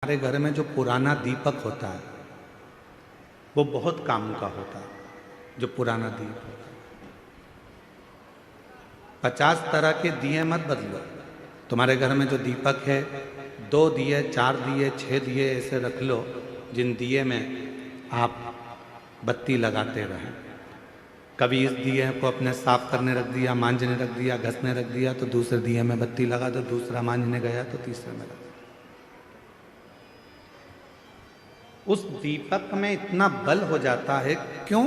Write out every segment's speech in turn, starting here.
हमारे घर में जो पुराना दीपक होता है वो बहुत काम का होता है। जो पुराना दीपक होता है 50 तरह के दिए मत बदलो। तुम्हारे घर में जो दीपक है 2 दिए 4 दिए 6 दिए ऐसे रख लो जिन दिए में आप बत्ती लगाते रहें। कभी इस दिए को अपने साफ करने रख दिया, मांजने रख दिया, घसने रख दिया, तो दूसरे दिए में बत्ती लगा दो, दूसरा मांजने गया तो तीसरे में लगा। उस दीपक में इतना बल हो जाता है। क्यों?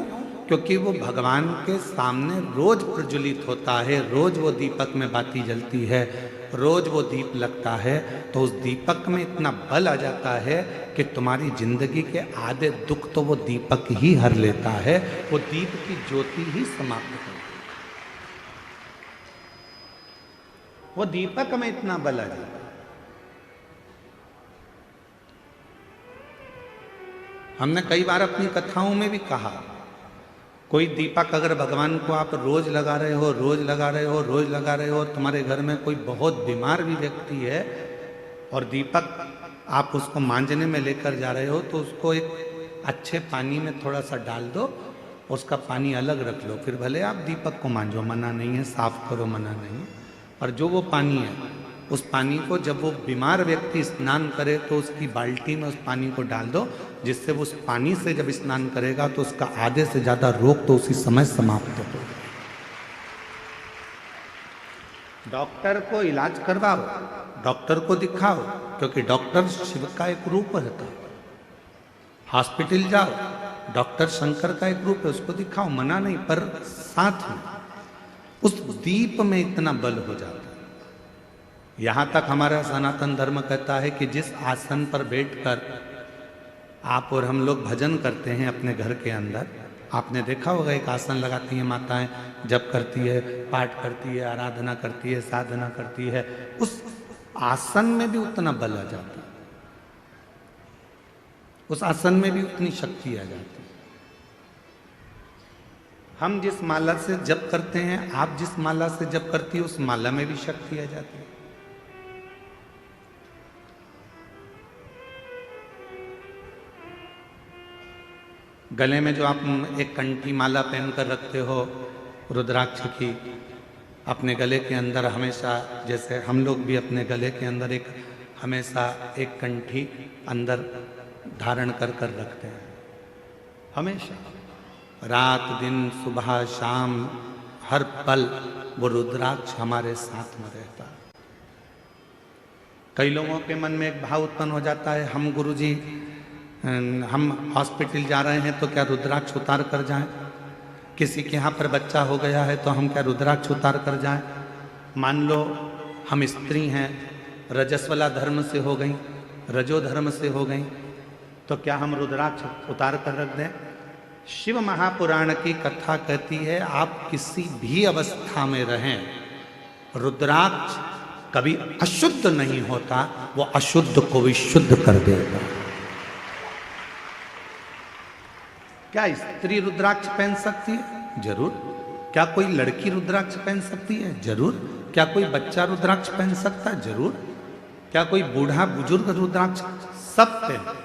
क्योंकि वो भगवान के सामने रोज प्रज्वलित होता है, रोज वो दीपक में बाती जलती है, रोज वो दीप लगता है। तो उस दीपक में इतना बल आ जाता है कि तुम्हारी जिंदगी के आधे दुख तो वो दीपक ही हर लेता है। वो दीप की ज्योति ही समाप्त कर देती है। वो दीपक में इतना बल आ जाता है। हमने कई बार अपनी कथाओं में भी कहा, कोई दीपक अगर भगवान को आप रोज लगा रहे हो, रोज लगा रहे हो, रोज लगा रहे हो, तुम्हारे घर में कोई बहुत बीमार भी व्यक्ति है और दीपक आप उसको मांजने में लेकर जा रहे हो, तो उसको एक अच्छे पानी में थोड़ा सा डाल दो, उसका पानी अलग रख लो, फिर भले आप दीपक को मांजो, मना नहीं है, साफ करो, मना नहीं है। और जो वो पानी है उस पानी को जब वो बीमार व्यक्ति स्नान करे तो उसकी बाल्टी में उस पानी को डाल दो, जिससे वो उस पानी से जब स्नान करेगा तो उसका आधे से ज्यादा रोग तो उसी समय समाप्त हो। डॉक्टर को इलाज करवाओ, डॉक्टर को दिखाओ, क्योंकि डॉक्टर शिव का एक रूप रहता है। हॉस्पिटल जाओ, डॉक्टर शंकर का एक रूप है, उसको दिखाओ, मना नहीं, पर साथ में उस दीप में इतना बल हो जाता है। यहां तक हमारा सनातन धर्म कहता है कि जिस आसन पर बैठकर आप और हम लोग भजन करते हैं अपने घर के अंदर, आपने देखा होगा एक आसन लगाती हैं माताएं, जप करती है, पाठ करती है, आराधना करती है, साधना करती है, उस आसन में भी उतना बल आ जाता है, उस आसन में भी उतनी शक्ति आ जाती है। हम जिस माला से जप करते हैं, आप जिस माला से जप करती है, उस माला में भी शक्ति आ जाती है। गले में जो आप एक कंठी माला पहनकर रखते हो रुद्राक्ष की, अपने गले के अंदर हमेशा, जैसे हम लोग भी अपने गले के अंदर एक हमेशा एक कंठी अंदर धारण कर कर रखते हैं, हमेशा, रात दिन सुबह शाम हर पल वो रुद्राक्ष हमारे साथ में रहता है। कई लोगों के मन में एक भाव उत्पन्न हो जाता है, हम गुरुजी हम हॉस्पिटल जा रहे हैं तो क्या रुद्राक्ष उतार कर जाएं? किसी के यहाँ पर बच्चा हो गया है तो हम क्या रुद्राक्ष उतार कर जाएं? मान लो हम स्त्री हैं, रजस्वला धर्म से हो गई, रजो धर्म से हो गई, तो क्या हम रुद्राक्ष उतार कर रख दें? शिव महापुराण की कथा कहती है आप किसी भी अवस्था में रहें, रुद्राक्ष कभी अशुद्ध नहीं होता, वो अशुद्ध को भी शुद्ध कर देगा। क्या स्त्री रुद्राक्ष पहन सकती है? जरूर। क्या कोई लड़की रुद्राक्ष पहन सकती है? जरूर। क्या कोई बच्चा रुद्राक्ष पहन सकता है? जरूर। क्या कोई बूढ़ा बुजुर्ग रुद्राक्ष? सब पहन,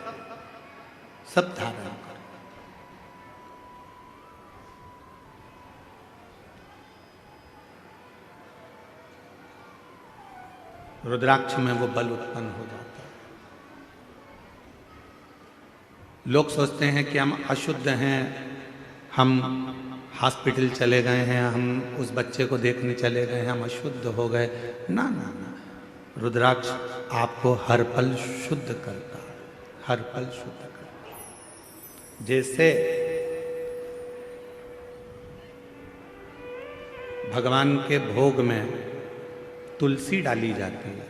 सब धारण कर। रुद्राक्ष में वो बल उत्पन्न हो जाता है। लोग सोचते हैं कि हम अशुद्ध हैं, हम हॉस्पिटल चले गए हैं, हम उस बच्चे को देखने चले गए हैं, हम अशुद्ध हो गए। ना ना ना, रुद्राक्ष आपको हर पल शुद्ध करता है, हर पल शुद्ध करता है। जैसे भगवान के भोग में तुलसी डाली जाती है,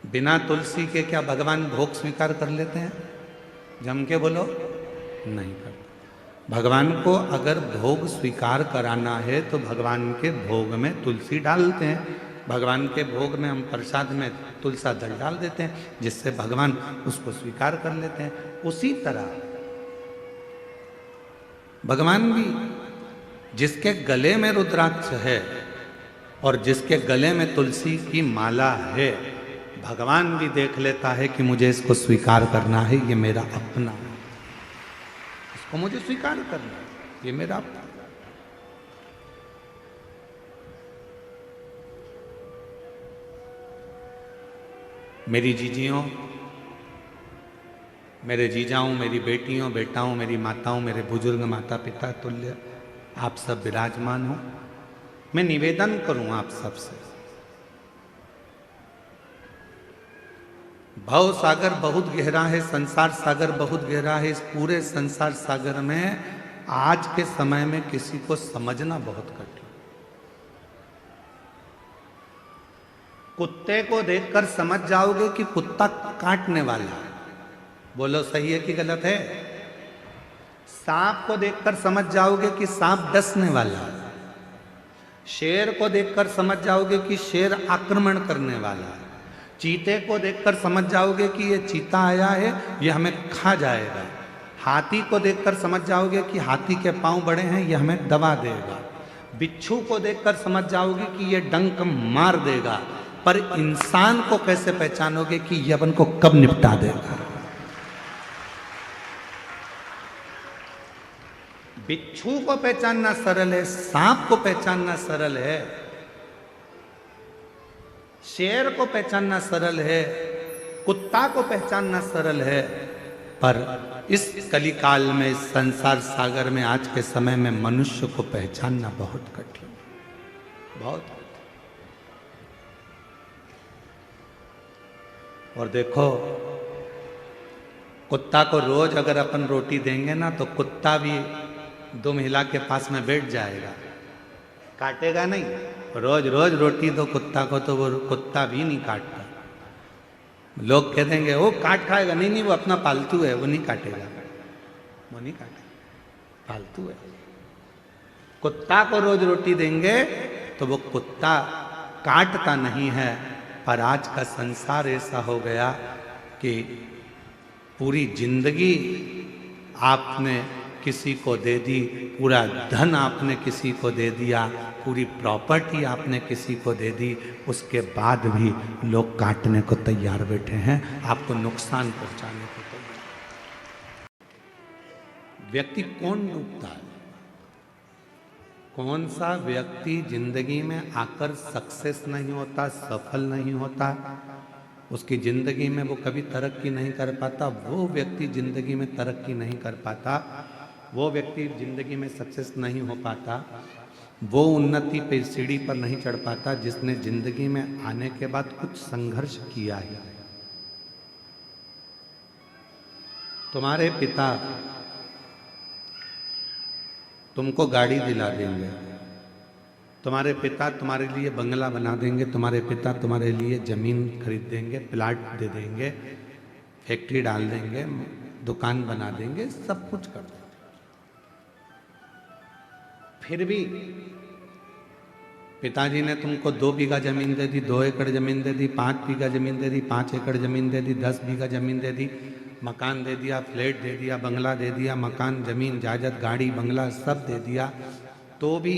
बिना तुलसी के क्या भगवान भोग स्वीकार कर लेते हैं? जम के बोलो, नहीं करते। भगवान को अगर भोग स्वीकार कराना है तो भगवान के भोग में तुलसी डालते हैं, भगवान के भोग में हम प्रसाद में तुलसा दल डाल देते हैं, जिससे भगवान उसको स्वीकार कर लेते हैं। उसी तरह भगवान भी, जिसके गले में रुद्राक्ष है और जिसके गले में तुलसी की माला है, भगवान भी देख लेता है कि मुझे इसको स्वीकार करना है, ये मेरा अपना है, इसको मुझे स्वीकार करना है, ये मेरा अपना। मेरी जीजियों, मेरे जीजाओं, मेरी बेटियों, बेटाओं, मेरी माताओं, मेरे बुजुर्ग माता पिता तुल्य आप सब विराजमान हो। मैं निवेदन करूं आप सबसे, भव सागर बहुत गहरा है, संसार सागर बहुत गहरा है। इस पूरे संसार सागर में आज के समय में किसी को समझना बहुत कठिन। कुत्ते को देखकर समझ जाओगे कि कुत्ता काटने वाला है, बोलो सही है कि गलत है। सांप को देखकर समझ जाओगे कि सांप डसने वाला है। शेर को देखकर समझ जाओगे कि शेर आक्रमण करने वाला है। चीते को देखकर समझ जाओगे कि ये चीता आया है, ये हमें खा जाएगा। हाथी को देखकर समझ जाओगे कि हाथी के पांव बड़े हैं, ये हमें दबा देगा। बिच्छू को देखकर समझ जाओगे कि ये डंक मार देगा। पर इंसान को कैसे पहचानोगे कि ये अपन को कब निपटा देगा? बिच्छू को पहचानना सरल है, सांप को पहचानना सरल है, शेर को पहचानना सरल है, कुत्ता को पहचानना सरल है। पर इस कलिकाल में, इस संसार सागर में, आज के समय में मनुष्य को पहचानना बहुत कठिन, बहुत कठिन। और देखो, कुत्ता को रोज अगर अपन रोटी देंगे ना, तो कुत्ता भी दो महिला के पास में बैठ जाएगा, काटेगा नहीं। रोज रोज रोटी दो कुत्ता को, तो वो कुत्ता भी नहीं काटता। लोग कह देंगे वो काट खाएगा, नहीं नहीं वो अपना पालतू है, वो नहीं काटेगा, वो नहीं काटेगा, पालतू है। कुत्ता को रोज रोटी देंगे तो वो कुत्ता काटता नहीं है। पर आज का संसार ऐसा हो गया कि पूरी जिंदगी आपने किसी को दे दी, पूरा धन आपने किसी को दे दिया, पूरी प्रॉपर्टी आपने किसी को दे दी, उसके बाद भी लोग काटने को तैयार बैठे हैं, आपको नुकसान पहुंचाने को तैयार। व्यक्ति कौन डूबता है? कौन सा व्यक्ति जिंदगी में आकर सक्सेस नहीं होता, सफल नहीं होता, उसकी जिंदगी में वो कभी तरक्की नहीं कर पाता, वो व्यक्ति जिंदगी में तरक्की नहीं कर पाता, वो व्यक्ति जिंदगी में सक्सेस नहीं हो पाता, वो उन्नति पे सीढ़ी पर नहीं चढ़ पाता जिसने जिंदगी में आने के बाद कुछ संघर्ष किया है। तुम्हारे पिता तुमको गाड़ी दिला देंगे, तुम्हारे पिता तुम्हारे लिए बंगला बना देंगे, तुम्हारे पिता तुम्हारे लिए जमीन खरीद देंगे, प्लाट दे देंगे, फैक्ट्री डाल देंगे, दुकान बना देंगे, सब कुछ कर देंगे। फिर भी पिताजी ने तुमको 2 बीघा जमीन दे दी, 2 एकड़ जमीन दे दी, 5 बीघा जमीन दे दी, 5 एकड़ जमीन दे दी, 10 बीघा जमीन दे दी, मकान दे दिया, फ्लैट दे दिया, बंगला दे दिया, मकान, जमीन, जायदाद, गाड़ी, बंगला सब दे दिया। तो भी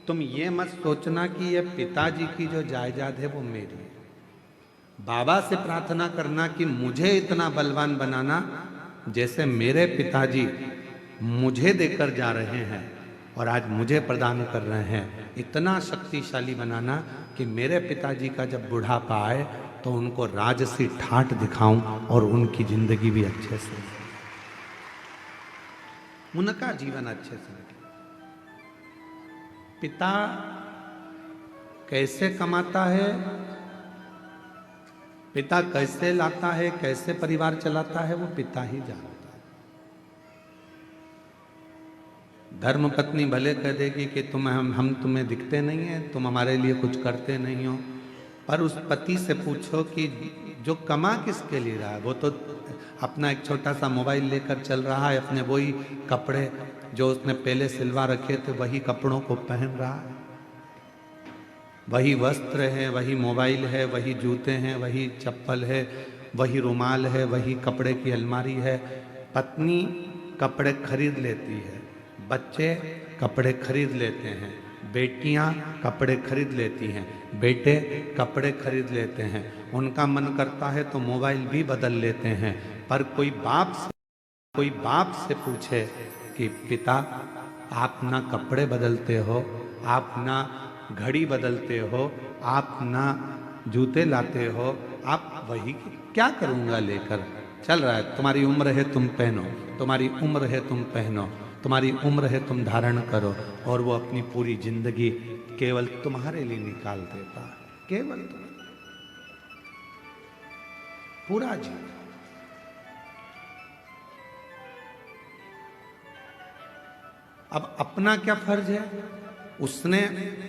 तुम ये मत सोचना कि ये पिताजी की जो जायदाद है वो मेरी है। बाबा से प्रार्थना करना कि मुझे इतना बलवान बनाना जैसे मेरे पिताजी मुझे देकर जा रहे हैं और आज मुझे प्रदान कर रहे हैं, इतना शक्तिशाली बनाना कि मेरे पिताजी का जब बुढ़ापा आए तो उनको राजसी ठाठ दिखाऊं और उनकी जिंदगी भी अच्छे से, उनका जीवन अच्छे से। पिता कैसे कमाता है, पिता कैसे लाता है, कैसे परिवार चलाता है, वो पिता ही जानता है। धर्म पत्नी भले कह देगी कि हम तुम्हें दिखते नहीं हैं, तुम हमारे लिए कुछ करते नहीं हो, पर उस पति से पूछो कि जो कमा किसके लिए रहा है, वो तो अपना एक छोटा सा मोबाइल लेकर चल रहा है, अपने वही कपड़े जो उसने पहले सिलवा रखे थे वही कपड़ों को पहन रहा है, वही वस्त्र है, वही मोबाइल है, वही जूते हैं, वही चप्पल है, वही रुमाल है, वही कपड़े की अलमारी है। पत्नी कपड़े खरीद लेती है, बच्चे कपड़े खरीद लेते हैं, बेटियां कपड़े खरीद लेती हैं, बेटे कपड़े खरीद लेते हैं, उनका मन करता है तो मोबाइल भी बदल लेते हैं। पर कोई बाप से पूछे कि पिता आप ना कपड़े बदलते हो, आप ना घड़ी बदलते हो, आप ना जूते लाते हो, आप वही क्या करूँगा लेकर, चल रहा है, तुम्हारी उम्र है तुम पहनो, तुम्हारी उम्र है तुम पहनो, तुम्हारी उम्र है तुम धारण करो। और वो अपनी पूरी जिंदगी केवल तुम्हारे लिए निकाल देता है, केवल तुम, पूरा जीवन। अब अपना क्या फर्ज है, उसने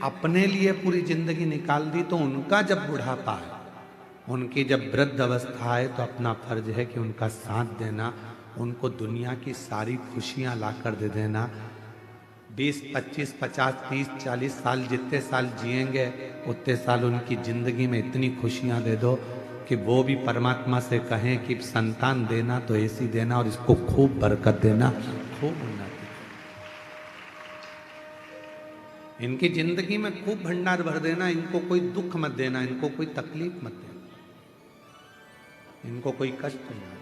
अपने लिए पूरी जिंदगी निकाल दी, तो उनका जब बुढ़ापा है, उनकी जब वृद्ध अवस्था है, तो अपना फर्ज है कि उनका साथ देना, उनको दुनिया की सारी खुशियां लाकर दे देना। 20, 25, 50, 30, 40 साल जितने साल जिएंगे उतने साल उनकी जिंदगी में इतनी खुशियां दे दो कि वो भी परमात्मा से कहें कि संतान देना तो ऐसी देना और इसको खूब बरकत देना, खूब उन्नति। इनकी जिंदगी में खूब भंडार भर देना, इनको कोई दुख मत देना, इनको कोई तकलीफ मत देना, इनको कोई कष्ट नहीं।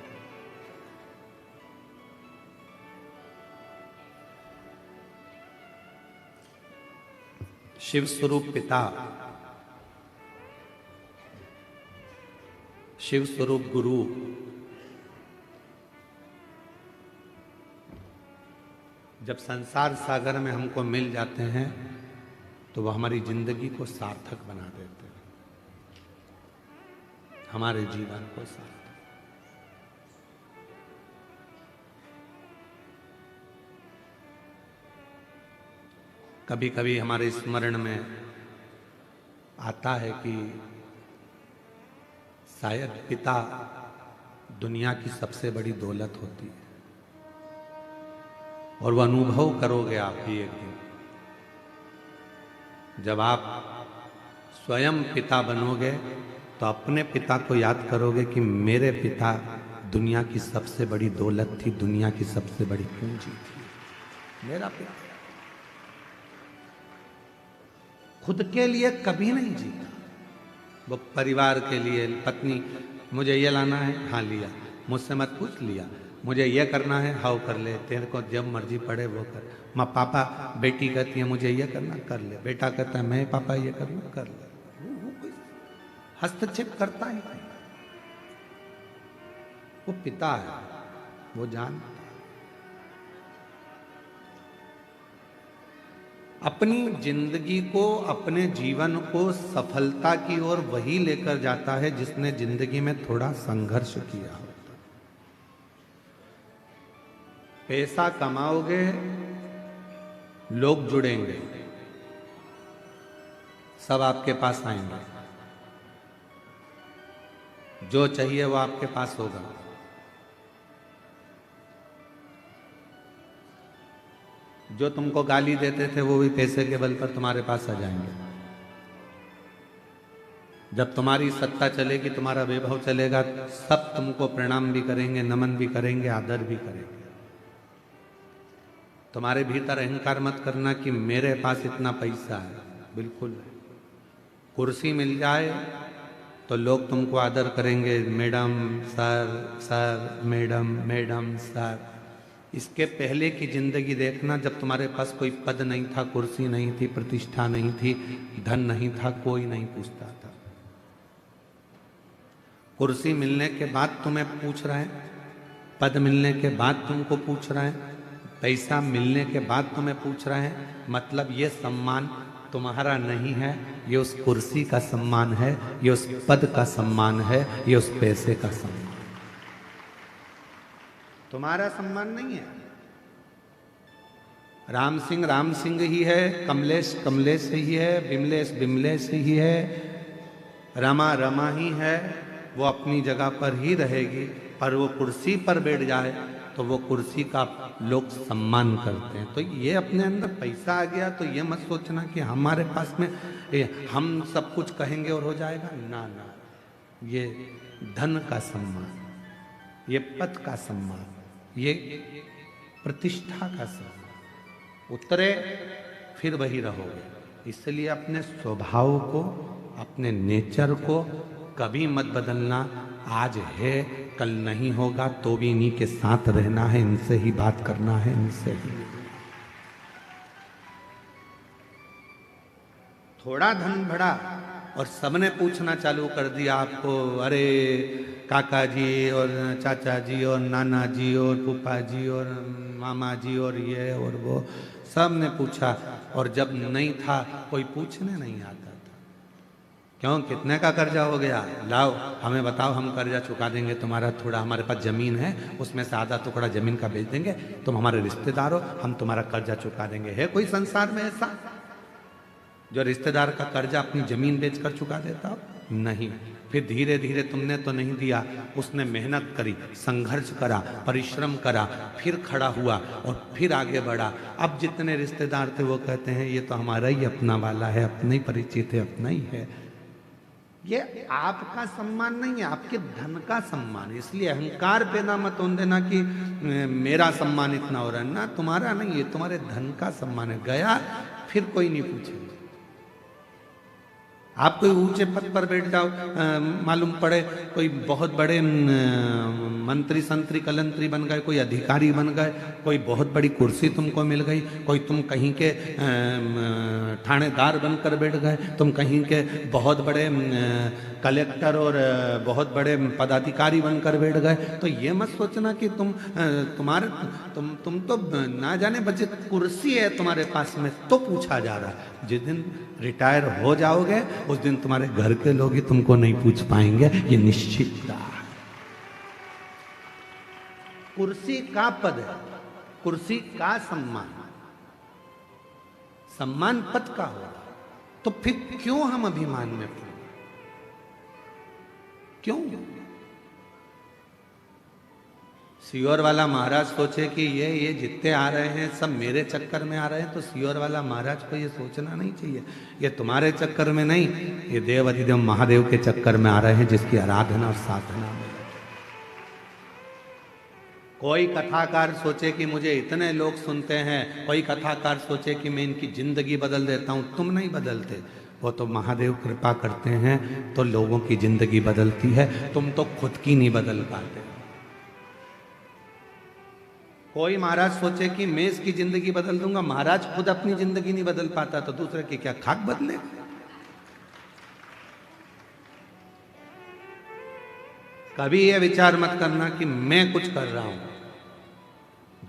शिव स्वरूप पिता, शिव स्वरूप गुरु, जब संसार सागर में हमको मिल जाते हैं तो वह हमारी जिंदगी को सार्थक बना देते हैं, हमारे जीवन को सार्थक। कभी कभी हमारे स्मरण में आता है कि शायद पिता दुनिया की सबसे बड़ी दौलत होती है, और वह अनुभव करोगे आप भी एक दिन, जब आप स्वयं पिता बनोगे तो अपने पिता को याद करोगे कि मेरे पिता दुनिया की सबसे बड़ी दौलत थी, दुनिया की सबसे बड़ी पूंजी थी, मेरा पिता। खुद के लिए कभी नहीं जीता, वो परिवार के लिए, पत्नी मुझे ये लाना है, हाँ लिया, मुझसे मत पूछ, लिया, मुझे ये करना है, हाँ कर ले, तेरे को जब मर्जी पड़े वो कर। माँ पापा, बेटी कहती है मुझे ये करना, कर ले, बेटा कहता है मैं पापा ये करना, कर ले, वो कोई हस्तक्षेप करता ही नहीं, वो पिता है, वो जानता। अपनी जिंदगी को, अपने जीवन को सफलता की ओर वही लेकर जाता है जिसने जिंदगी में थोड़ा संघर्ष किया होता। पैसा कमाओगे, लोग जुड़ेंगे, सब आपके पास आएंगे, जो चाहिए वो आपके पास होगा। जो तुमको गाली देते थे वो भी पैसे के बल पर तुम्हारे पास आ जाएंगे। जब तुम्हारी सत्ता चलेगी, तुम्हारा वैभव चलेगा, सब तुमको प्रणाम भी करेंगे, नमन भी करेंगे, आदर भी करेंगे। तुम्हारे भीतर अहंकार मत करना कि मेरे पास इतना पैसा है, बिल्कुल। कुर्सी मिल जाए तो लोग तुमको आदर करेंगे, madam sir, sir madam, madam sir. इसके पहले की जिंदगी देखना, जब तुम्हारे पास कोई पद नहीं था, कुर्सी नहीं थी, प्रतिष्ठा नहीं थी, धन नहीं था, कोई नहीं पूछता था। कुर्सी मिलने के बाद तुम्हें पूछ रहे हैं, पद मिलने के बाद तुमको पूछ रहे हैं, पैसा मिलने के बाद तुम्हें पूछ रहे हैं, मतलब ये सम्मान तुम्हारा नहीं है, ये उस कुर्सी का सम्मान है, ये उस पद का सम्मान है, ये उस पैसे का सम्मान, तुम्हारा सम्मान नहीं है। राम सिंह ही है, कमलेश कमलेश ही है, बिमलेश बिमलेश ही है, रमा रमा ही है, वो अपनी जगह पर ही रहेगी। पर वो कुर्सी पर बैठ जाए तो वो कुर्सी का लोग सम्मान करते हैं। तो ये अपने अंदर पैसा आ गया तो ये मत सोचना कि हमारे पास में हम सब कुछ कहेंगे और हो जाएगा, ना ना। ये धन का सम्मान, ये पद का सम्मान, ये प्रतिष्ठा का सम्मान, उतरे फिर वही रहोगे। इसलिए अपने स्वभाव को, अपने नेचर को कभी मत बदलना। आज है, कल नहीं होगा, तो भी इन्हीं के साथ रहना है, इनसे ही बात करना है, इनसे ही। थोड़ा धन बढ़ा और सबने पूछना चालू कर दिया आपको, अरे काका जी और चाचा जी और नाना जी और फूफा जी और मामा जी और ये और वो, सब ने पूछा। और जब नहीं था कोई पूछने नहीं आता था। क्यों, कितने का कर्जा हो गया, लाओ हमें बताओ, हम कर्जा चुका देंगे तुम्हारा। थोड़ा हमारे पास जमीन है, उसमें से आधा टुकड़ा जमीन का बेच देंगे, तुम हमारे रिश्तेदार हो, हम तुम्हारा कर्जा चुका देंगे। है कोई संसार में ऐसा जो रिश्तेदार का कर्जा अपनी जमीन बेचकर चुका देता हो? नहीं। फिर धीरे धीरे तुमने तो नहीं दिया, उसने मेहनत करी, संघर्ष करा, परिश्रम करा, फिर खड़ा हुआ और फिर आगे बढ़ा। अब जितने रिश्तेदार थे वो कहते हैं ये तो हमारा ही अपना वाला है, अपना ही परिचित है, अपना ही है। ये आपका सम्मान नहीं है, आपके धन का सम्मान। इसलिए अहंकार पैदा मत होने देना कि मेरा सम्मान इतना हो रहा है ना, तुम्हारा नहीं है, तुम्हारे धन का सम्मान है। गया फिर कोई नहीं पूछेगा। आप कोई ऊंचे पद पर बैठ जाओ, मालूम पड़े कोई बहुत बड़े मंत्री संतरी कलंतरी बन गए, कोई अधिकारी बन गए, कोई बहुत बड़ी कुर्सी तुमको मिल गई, कोई तुम कहीं के थानेदार बनकर बैठ गए, तुम कहीं के बहुत बड़े कलेक्टर और बहुत बड़े पदाधिकारी बनकर बैठ गए, तो ये मत सोचना कि तुम तो ना जाने बचे कुर्सी है तुम्हारे पास में तो पूछा जा रहा है। जिस दिन रिटायर हो जाओगे उस दिन तुम्हारे घर के लोग ही तुमको नहीं पूछ पाएंगे, ये निश्चित है। कुर्सी का पद है, कुर्सी का सम्मान, सम्मान पद का हो, तो फिर क्यों हम अभिमान में पड़े? क्यों? सियोर वाला महाराज सोचे कि ये जितने आ रहे हैं सब मेरे चक्कर में आ रहे हैं, तो सियोर वाला महाराज को ये सोचना नहीं चाहिए ये तुम्हारे चक्कर में नहीं, ये देव अधिदेव महादेव के चक्कर में आ रहे हैं, जिसकी आराधना और साधना में। कोई कथाकार सोचे कि मुझे इतने लोग सुनते हैं, कोई कथाकार सोचे कि मैं इनकी जिंदगी बदल देता हूं, तुम नहीं बदलते, वो तो महादेव कृपा करते हैं तो लोगों की जिंदगी बदलती है, तुम तो खुद की नहीं बदल पाते। कोई महाराज सोचे कि मैं इसकी जिंदगी बदल दूंगा, महाराज खुद अपनी जिंदगी नहीं बदल पाता तो दूसरे की क्या खाक बदले? कभी ये विचार मत करना कि मैं कुछ कर रहा हूं,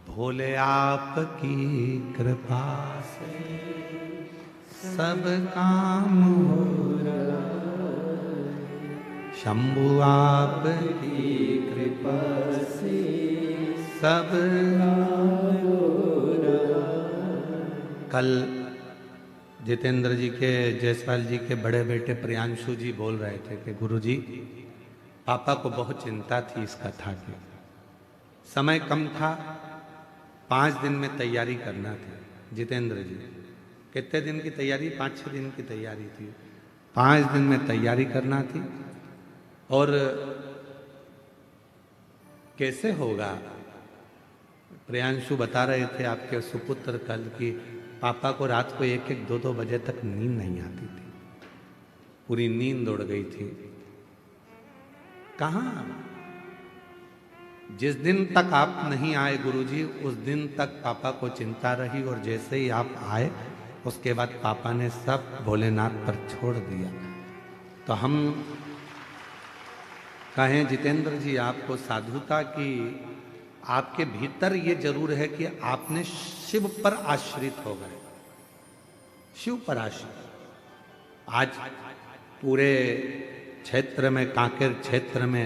भोले आपकी कृपा से सब काम हो रहा, शंभु आपकी कृपा से सब कल जितेंद्र जी के, जायसवाल जी के बड़े बेटे प्रियांशु जी बोल रहे थे कि गुरुजी पापा को बहुत चिंता थी इस कथा की, समय कम था, 5 दिन में तैयारी करना थी। जितेंद्र जी कितने दिन की तैयारी? 5-6 दिन की तैयारी थी, 5 दिन में तैयारी करना थी। और कैसे होगा? प्रियांशु बता रहे थे आपके सुपुत्र कल की पापा को रात को 1-1, 2-2 बजे तक नींद नहीं आती थी, पूरी नींद उड़ गई थी। कहाँ? जिस दिन तक आप नहीं आए गुरुजी, उस दिन तक पापा को चिंता रही, और जैसे ही आप आए उसके बाद पापा ने सब भोलेनाथ पर छोड़ दिया। तो हम कहें जितेंद्र जी आपको साधुता की, आपके भीतर ये जरूर है कि आपने शिव पर आश्रित हो गए, शिव पर आश्रित। आज पूरे क्षेत्र में, कांकेर क्षेत्र में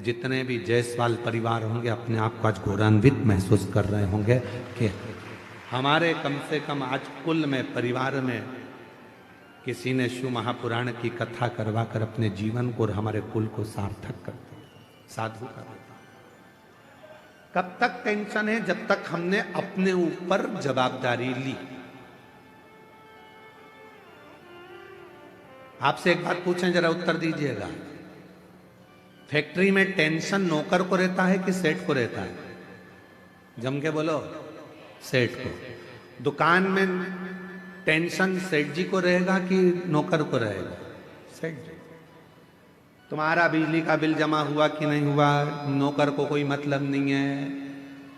जितने भी जायसवाल परिवार होंगे अपने आप को आज गौरवान्वित महसूस कर रहे होंगे कि हमारे कम से कम आज कुल में, परिवार में किसी ने शिव महापुराण की कथा करवाकर अपने जीवन को और हमारे कुल को सार्थक कर दिया, साधु कर दिया। कब तक टेंशन है? जब तक हमने अपने ऊपर जवाबदारी ली। आपसे एक बात पूछें, जरा उत्तर दीजिएगा। फैक्ट्री में टेंशन नौकर को रहता है कि सेठ को रहता है? जम के बोलो, सेठ को। दुकान में टेंशन सेठ जी को रहेगा कि नौकर को रहेगा? सेठ जी। तुम्हारा बिजली का बिल जमा हुआ कि नहीं हुआ, नौकर को कोई मतलब नहीं है।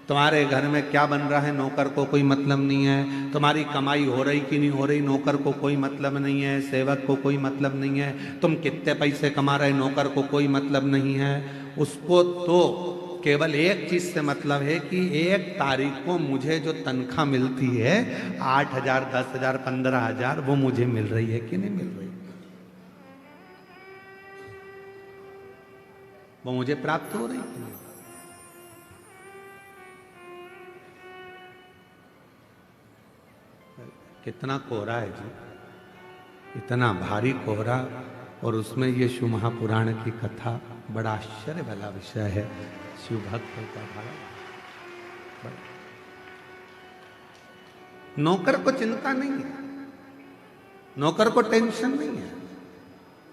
तुम्हारे घर में क्या बन रहा है, नौकर को कोई मतलब नहीं है। तुम्हारी कमाई हो रही कि नहीं हो रही, नौकर को कोई मतलब नहीं है, सेवक को कोई मतलब नहीं है। तुम कितने पैसे कमा रहे, नौकर को कोई मतलब नहीं है। उसको तो केवल एक चीज से मतलब है कि 1 तारीख को मुझे जो तनख्वाह मिलती है 8,000, 10,000, 15,000, वो मुझे मिल रही है कि नहीं मिल रही, वो मुझे प्राप्त हो रही कि नहीं। कितना कोहरा है जी, इतना भारी कोहरा, और उसमें ये शिव महापुराण की कथा, बड़ा आश्चर्य वाला विषय है। शिव भक्तों का भाव। नौकर को चिंता नहीं है, नौकर को टेंशन नहीं है।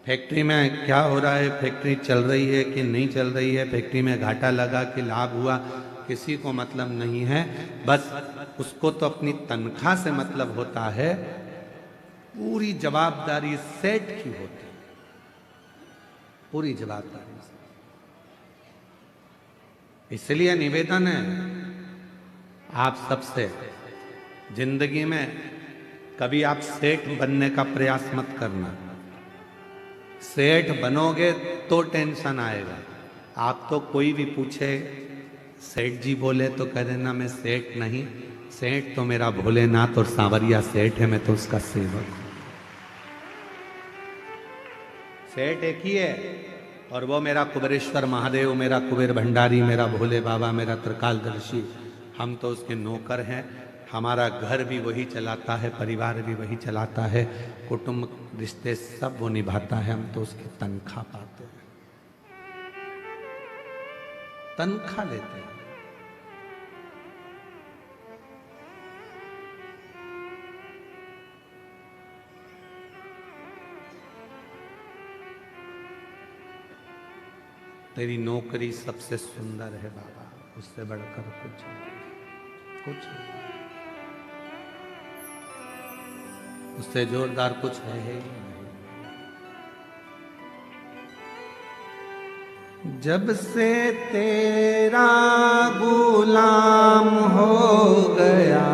फैक्ट्री में क्या हो रहा है, फैक्ट्री चल रही है कि नहीं चल रही है, फैक्ट्री में घाटा लगा कि लाभ हुआ, किसी को मतलब नहीं है। बस उसको तो अपनी तनख्वाह से मतलब होता है। पूरी जवाबदारी सेठ की होती है, पूरी जवाबदारी। इसलिए निवेदन है आप सबसे, जिंदगी में कभी आप सेठ बनने का प्रयास मत करना। सेठ बनोगे तो टेंशन आएगा। आप तो कोई भी पूछे सेठ जी बोले तो कह देना मैं सेठ नहीं, सेठ तो मेरा भोलेनाथ और सांवरिया सेठ है, मैं तो उसका सेवक हूं। सेठ एक ही है, और वो मेरा कुबेरेश्वर महादेव, मेरा कुबेर भंडारी, मेरा भोले बाबा, मेरा त्रिकालदर्शी, हम तो उसके नौकर हैं। हमारा घर भी वही चलाता है, परिवार भी वही चलाता है, कुटुंब रिश्ते सब वो निभाता है, हम तो उसकी तनख्वाह पाते हैं, तनख्वाह लेते हैं। तेरी नौकरी सबसे सुंदर है बाबा, उससे बढ़कर कुछ नहीं, उससे जोरदार कुछ है ही नहीं। जब से तेरा गुलाम हो गया,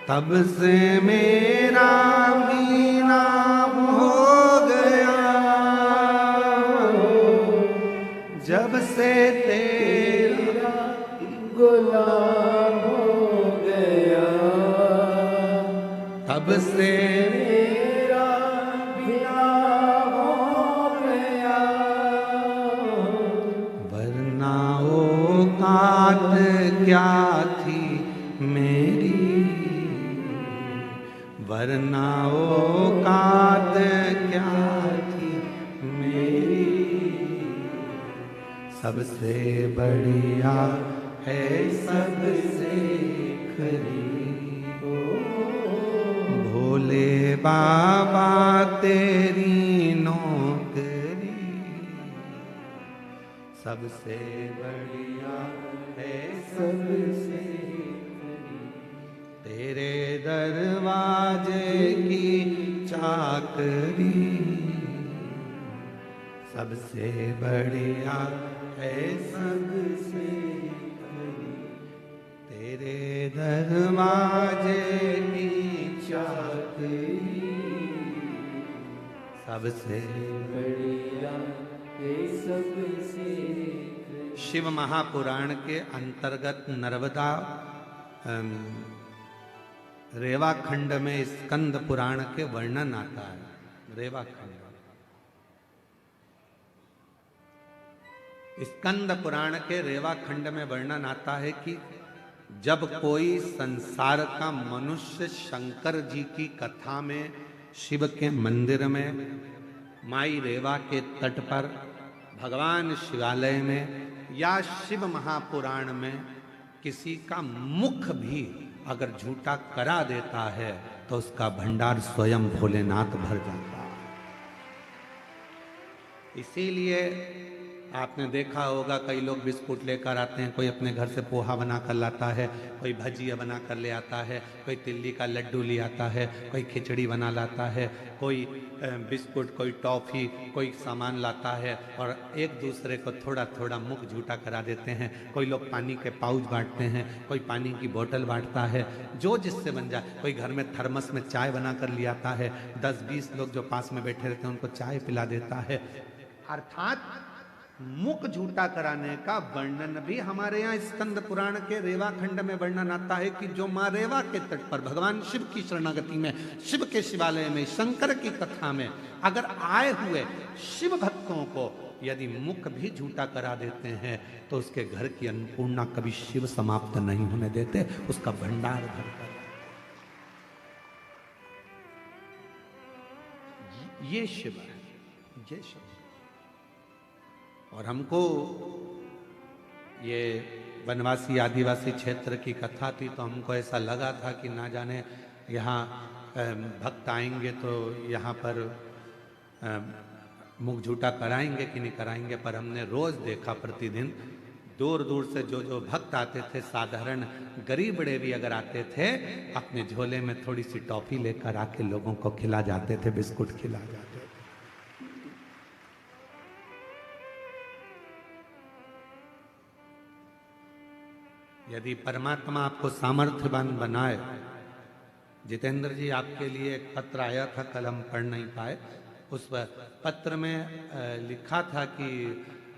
तब से मेरा भी नाम हो गया। जब से तेरा गुलाम हो गया, तब से मेरा भी नाम हो गया। वरना औकात क्या थी मेरी, वरना औकात क्या थी मेरी। सबसे बढ़िया है सबसे खरी, भोले बाबा तेरी नौकरी। सबसे बढ़िया है सबसे खरी, तेरे दरवाजे की चाकरी। सबसे बढ़िया है सबसे खरी, तेरे दरवाजे की चाकरी। सबसे बढ़िया है सबसे खरी। शिव महापुराण के अंतर्गत नर्मदा रेवा खंड में स्कंद पुराण के वर्णन आता है। रेवा खंड, स्कंद पुराण के रेवा खंड में वर्णन आता है कि जब कोई संसार का मनुष्य शंकर जी की कथा में, शिव के मंदिर में, माई रेवा के तट पर, भगवान शिवालय में या शिव महापुराण में किसी का मुख भी अगर झूठा करा देता है तो उसका भंडार स्वयं भोलेनाथ भर जाता है। इसीलिए आपने देखा होगा कई लोग बिस्कुट लेकर आते हैं, कोई अपने घर से पोहा बना कर लाता है, कोई भजिया बना कर ले आता है, कोई तिल्ली का लड्डू ले आता है, कोई खिचड़ी बना लाता है, कोई बिस्कुट, कोई टॉफ़ी, कोई सामान लाता है और एक दूसरे को थोड़ा थोड़ा मुख झूठा करा देते हैं। कोई लोग पानी के पाउच बांटते हैं, कोई पानी की बोतल बांटता है, जो जिससे बन जाए। कोई घर में थर्मस में चाय बना कर ले आता है, 10-20 लोग जो पास में बैठे रहते हैं उनको चाय पिला देता है। अर्थात मुख झूठा कराने का वर्णन भी हमारे यहाँ स्कंद पुराण के रेवा खंड में वर्णन आता है कि जो माँ रेवा के तट पर भगवान शिव की शरणागति में, शिव के शिवालय में, शंकर की कथा में अगर आए हुए शिव भक्तों को यदि मुख भी झूठा करा देते हैं तो उसके घर की अन्नपूर्णा कभी शिव समाप्त नहीं होने देते, उसका भंडार भरकर। ये शिव है, ये शिव। और हमको ये वनवासी आदिवासी क्षेत्र की कथा थी तो हमको ऐसा लगा था कि ना जाने यहाँ भक्त आएंगे तो यहाँ पर मुख झूठा कराएंगे कि नहीं कराएंगे, पर हमने रोज़ देखा प्रतिदिन दूर दूर से जो जो भक्त आते थे, साधारण गरीब बड़े भी अगर आते थे, अपने झोले में थोड़ी सी टॉफी लेकर आके लोगों को खिला जाते थे, बिस्कुट खिला जाते थे। यदि परमात्मा आपको सामर्थ्यवान बनाए, जितेंद्र जी आपके लिए एक पत्र आया था, कल हम पढ़ नहीं पाए। उस पत्र में लिखा था कि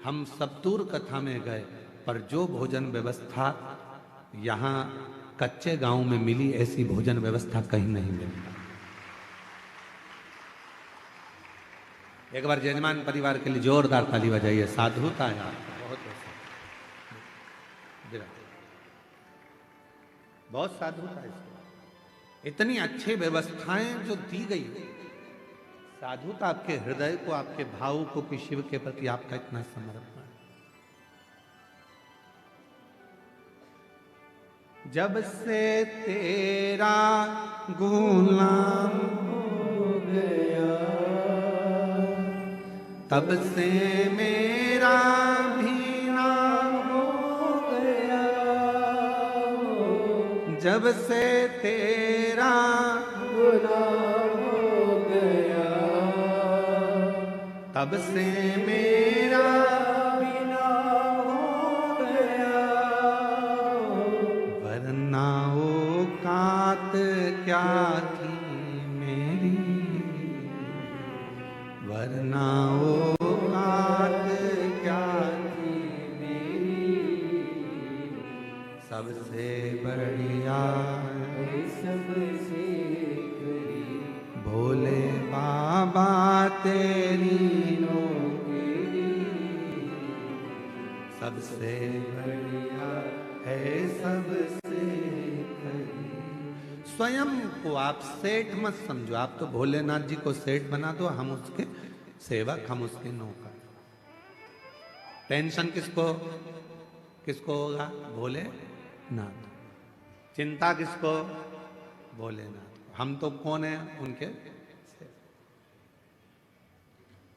हम सप्तूर कथा में गए पर जो भोजन व्यवस्था यहाँ कच्चे गांव में मिली, ऐसी भोजन व्यवस्था कहीं नहीं मिली। एक बार जजमान परिवार के लिए जोरदार ताली बजाइए। साधुता यार, बहुत साधुता है इसको। इतनी अच्छी व्यवस्थाएं जो दी गई, साधुता आपके हृदय को, आपके भाव को कि शिव के प्रति आपका इतना समर्पण। जब से तेरा गुलाम हो गया, तब से मेरा भी नाम हो गया। जब से तेरा गुलाम हो गया, तब से मेरा भी नाम हो गया। वरना औकात क्या थी मेरी, वरना औकात क्या थी मेरी। सबसे बढ़िया सबसे भोले बाबा तेरी नौकरी, सबसे बढ़िया है सबसे खरी। स्वयं को आप सेठ मत समझो, आप तो भोलेनाथ जी को सेठ बना दो, हम उसके सेवक, हम उसके नौकर। टेंशन किसको किसको होगा? भोलेनाथ। चिंता किसको? भोलेनाथ। हम तो कौन है? उनके।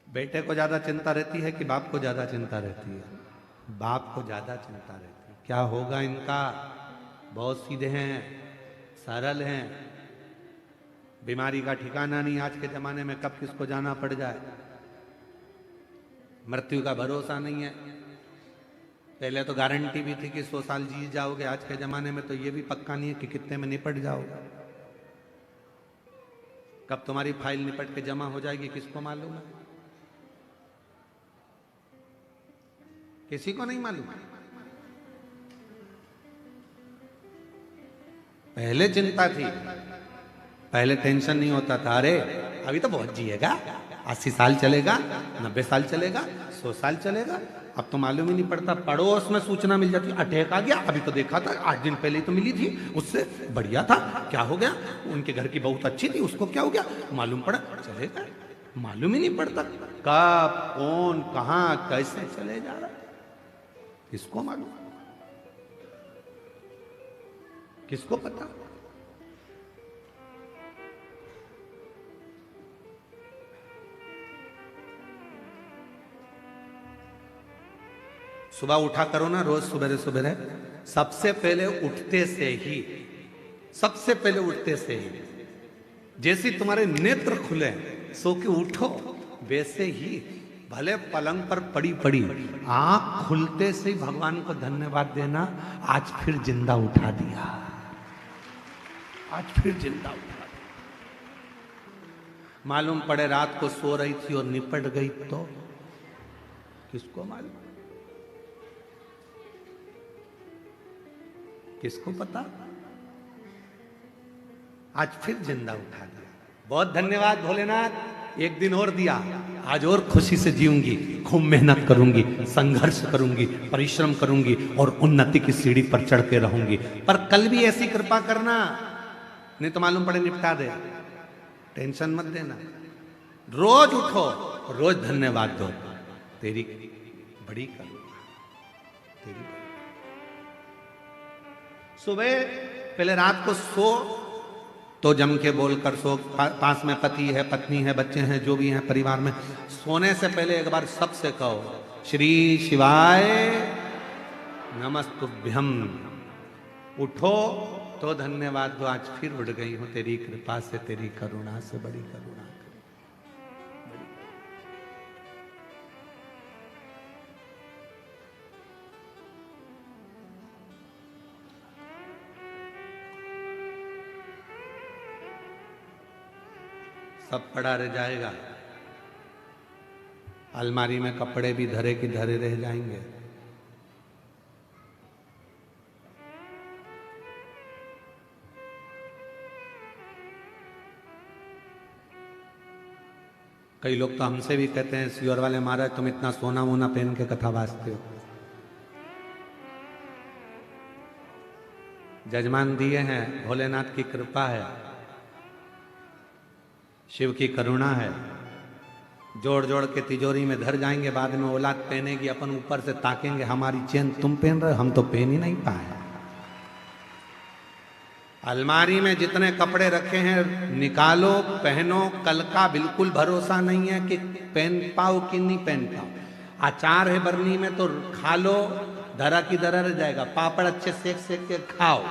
बेटे को ज्यादा चिंता रहती है कि बाप को ज्यादा चिंता रहती है? बाप को ज्यादा चिंता रहती है। क्या होगा इनका? बहुत सीधे हैं, सरल हैं, बीमारी का ठिकाना नहीं आज के जमाने में, कब किसको जाना पड़ जाए। मृत्यु का भरोसा नहीं है। पहले तो गारंटी भी थी कि 100 साल जी जाओगे, आज के जमाने में तो ये भी पक्का नहीं है कि कितने में निपट जाओगे। कब तुम्हारी फाइल निपट के जमा हो जाएगी किसको मालूम है? किसी को नहीं मालूम। पहले चिंता थी, पहले टेंशन नहीं होता था, अरे अभी तो बहुत जिएगा, 80 साल चलेगा, 90 साल चलेगा, 100 साल चलेगा। अब तो मालूम ही नहीं पड़ता, पड़ोस में सूचना मिल जाती, अटैक आ गया, अभी तो देखा था, 8 दिन पहले तो मिली थी, उससे बढ़िया था, क्या हो गया, उनके घर की बहुत अच्छी थी, उसको क्या हो गया, मालूम पड़ा, चलेगा। मालूम ही नहीं पड़ता कब, कौन, कहां, कैसे चले जा रहा, किसको मालूम, किसको पता। सुबह उठा करो ना रोज सवेरे सवेरे, सबसे पहले उठते से ही, सबसे पहले उठते से ही जैसे तुम्हारे नेत्र खुले सो के उठो, वैसे ही भले पलंग पर पड़ी पड़ी आंख खुलते से ही भगवान को धन्यवाद देना, आज फिर जिंदा उठा दिया, आज फिर जिंदा उठा दिया। मालूम पड़े रात को सो रही थी और निपट गई तो किसको मालूम, किसको पता। आज फिर जिंदा उठा दिया, बहुत धन्यवाद भोलेनाथ, एक दिन और दिया, आज और खुशी से जीऊंगी, खूब मेहनत करूंगी, संघर्ष करूंगी, परिश्रम करूंगी और उन्नति की सीढ़ी पर चढ़ के रहूंगी। पर कल भी ऐसी कृपा करना, नहीं तो मालूम पड़े निपटा दे, टेंशन मत देना। रोज उठो, रोज धन्यवाद दो, तेरी बड़ी करुणा, तेरी सुबह पहले रात को सो तो जम के बोलकर सो, पास में पति है, पत्नी है, बच्चे हैं, जो भी हैं परिवार में, सोने से पहले एक बार सबसे कहो श्री शिवाय नमस्तुभ्यम। उठो तो धन्यवाद दो, आज फिर उठ गई हूं तेरी कृपा से, तेरी करुणा से, बड़ी करुणा। सब पड़ा रह जाएगा, अलमारी में कपड़े भी धरे की धरे रह जाएंगे। कई लोग तो हमसे भी कहते हैं सियोर वाले महाराज तुम इतना सोना वोना पहन के कथा वाचते हो। जजमान दिए हैं, भोलेनाथ की कृपा है, शिव की करुणा है, जोड़ जोड़ के तिजोरी में धर जाएंगे, बाद में औलाद पहनेगी, अपन ऊपर से ताकेंगे हमारी चेन तुम पहन रहे हो, हम तो पहन ही नहीं पाए। अलमारी में जितने कपड़े रखे हैं निकालो, पहनो, कल का बिल्कुल भरोसा नहीं है कि पहन पाओ कि नहीं पहन पाओ। अचार है बरनी में तो खा लो, धरा की धरा रह जाएगा, पापड़ अच्छे सेक सेक के खाओ,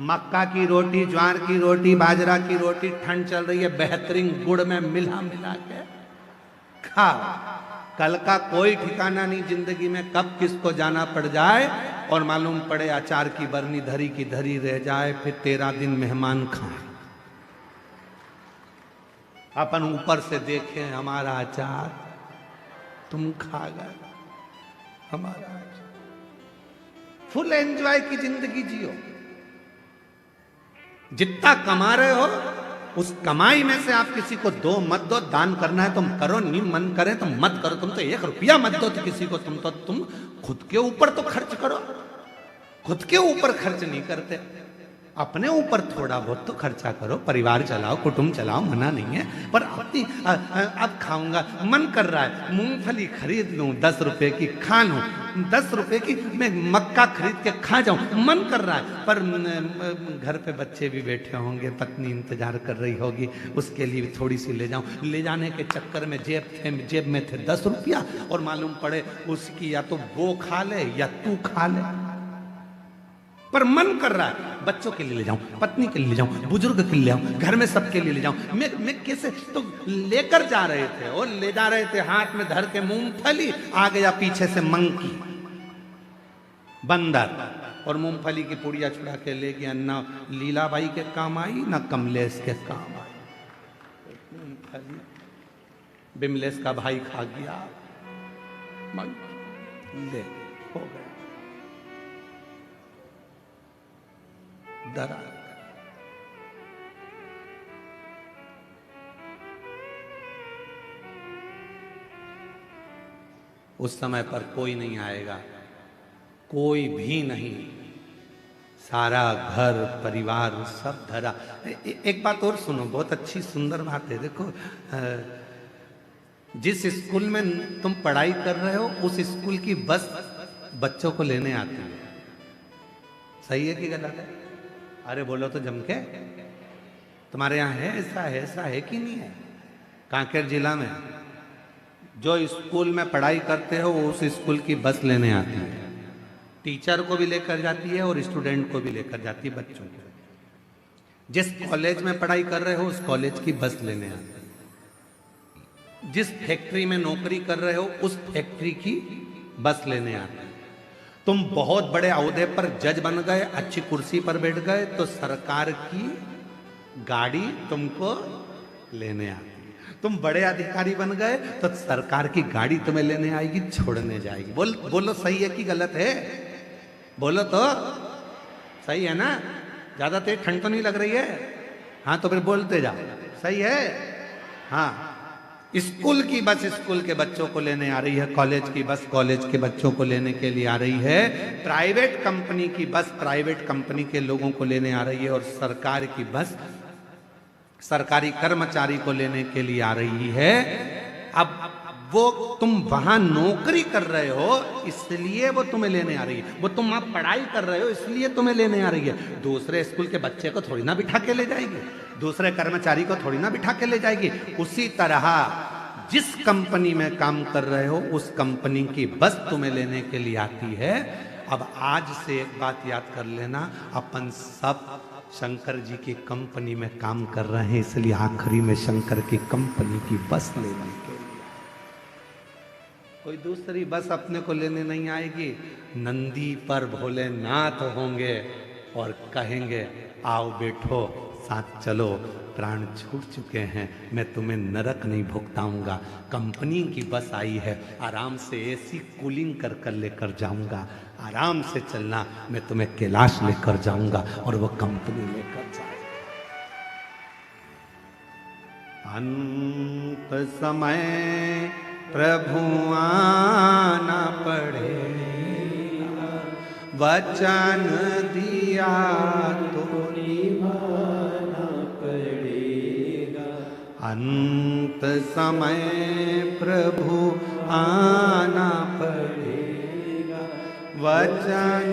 मक्का की रोटी, ज्वार की रोटी, बाजरा की रोटी, ठंड चल रही है, बेहतरीन गुड़ में मिला मिला के खाओ। कल का कोई ठिकाना नहीं जिंदगी में, कब किसको जाना पड़ जाए और मालूम पड़े अचार की बरनी धरी की धरी रह जाए, फिर 13 दिन मेहमान खाए। अपन ऊपर से देखें हमारा अचार, तुम खा गए हमारा अचार। फुल एंजॉय की जिंदगी जियो, जितना कमा रहे हो उस कमाई में से आप किसी को दो मत दो, दान करना है तुम करो, नहीं मन करे तो मत करो, तुम तो 1 रुपया मत दो तो किसी को, तुम खुद के ऊपर तो खर्च करो। खुद के ऊपर खर्च नहीं करते, अपने ऊपर थोड़ा बहुत तो खर्चा करो, परिवार चलाओ, कुटुंब चलाओ, मना नहीं है, पर अपनी अब खाऊंगा मन कर रहा है, मूंगफली खरीद लूं 10 रुपए की, खा लूं 10 रुपए की, मैं मक्का खरीद के खा जाऊं, मन कर रहा है, पर घर पे बच्चे भी बैठे होंगे, पत्नी इंतजार कर रही होगी, उसके लिए थोड़ी सी ले जाऊं। ले जाने के चक्कर में जेब में थे 10 रुपया और मालूम पड़े उसकी या तो वो खा ले या तू खा ले, पर मन कर रहा है बच्चों के लिए ले जाऊं, पत्नी के लिए ले जाऊं, बुजुर्ग के लिए ले जाऊं, घर में सबके लिए ले जाऊं। मैं कैसे तो लेकर जा रहे थे और ले जा रहे थे, हाथ में धर के मूंगफली, आ गया पीछे से मंकी बंदर और मूंगफली की पुड़िया छुड़ा के ले गया। ना लीलाबाई के काम आई ना कमलेश के काम आई, मूंगफली बिमलेश का भाई खा गया, ले हो गया डरा। उस समय पर कोई नहीं आएगा, कोई भी नहीं, सारा घर परिवार सब धरा। एक बात और सुनो, बहुत अच्छी सुंदर बात है। देखो जिस स्कूल में तुम पढ़ाई कर रहे हो उस स्कूल की बस बच्चों को लेने आती है, सही है कि गलत है? अरे बोलो तो जम के, तुम्हारे यहाँ है ऐसा है कि नहीं है? कांकेर जिला में जो स्कूल में पढ़ाई करते हो वो उस स्कूल की बस लेने आती है, टीचर को भी लेकर जाती है और स्टूडेंट को भी लेकर जाती है, बच्चों को। जिस कॉलेज में पढ़ाई कर रहे हो उस कॉलेज की बस लेने आती है, जिस फैक्ट्री में नौकरी कर रहे हो उस फैक्ट्री की बस लेने आती है। तुम बहुत बड़े ओहदे पर जज बन गए, अच्छी कुर्सी पर बैठ गए, तो सरकार की गाड़ी तुमको लेने आती है। तुम बड़े अधिकारी बन गए तो सरकार की गाड़ी तुम्हें लेने आएगी, छोड़ने जाएगी। बोलो सही है कि गलत है? बोलो तो सही है ना? ज्यादा तेज ठंड तो नहीं लग रही है? हाँ तो फिर बोलते जाओ, सही है? हाँ, स्कूल की बस स्कूल के बच्चों को लेने आ रही है, कॉलेज की बस कॉलेज के बच्चों को लेने के लिए आ रही है, प्राइवेट कंपनी की बस प्राइवेट कंपनी के लोगों को लेने आ रही है, और सरकार की बस सरकारी कर्मचारी को लेने के लिए आ रही है। अब वो तुम वहां नौकरी कर रहे हो इसलिए वो तुम्हें लेने आ रही है, वो तुम वहां पढ़ाई कर रहे हो इसलिए तुम्हें लेने आ रही है। दूसरे स्कूल के बच्चे को थोड़ी ना बिठा के ले जाएगी, दूसरे कर्मचारी को थोड़ी ना बिठा के ले जाएगी। उसी तरह जिस कंपनी में काम कर रहे हो उस कंपनी की बस तुम्हें लेने के लिए आती है। अब आज से एक बात याद कर लेना, अपन सब शंकर जी की कंपनी में काम कर रहे हैं, इसलिए आखिरी में शंकर की कंपनी की बस लेने के लिए कोई दूसरी बस अपने को लेने नहीं आएगी। नंदी पर भोलेनाथ होंगे और कहेंगे आओ बैठो साथ चलो, प्राण छूट चुके हैं, मैं तुम्हें नरक नहीं भुगताऊंगा। कंपनी की बस आई है, आराम से एसी कूलिंग कर कर लेकर जाऊंगा, आराम से चलना, मैं तुम्हें कैलाश लेकर जाऊंगा और वो कंपनी लेकर जाएगा। अंत समय प्रभु आना पड़ेगा, वचन दिया तो निभाना पड़ेगा। अंत समय प्रभु आना पड़ेगा, वचन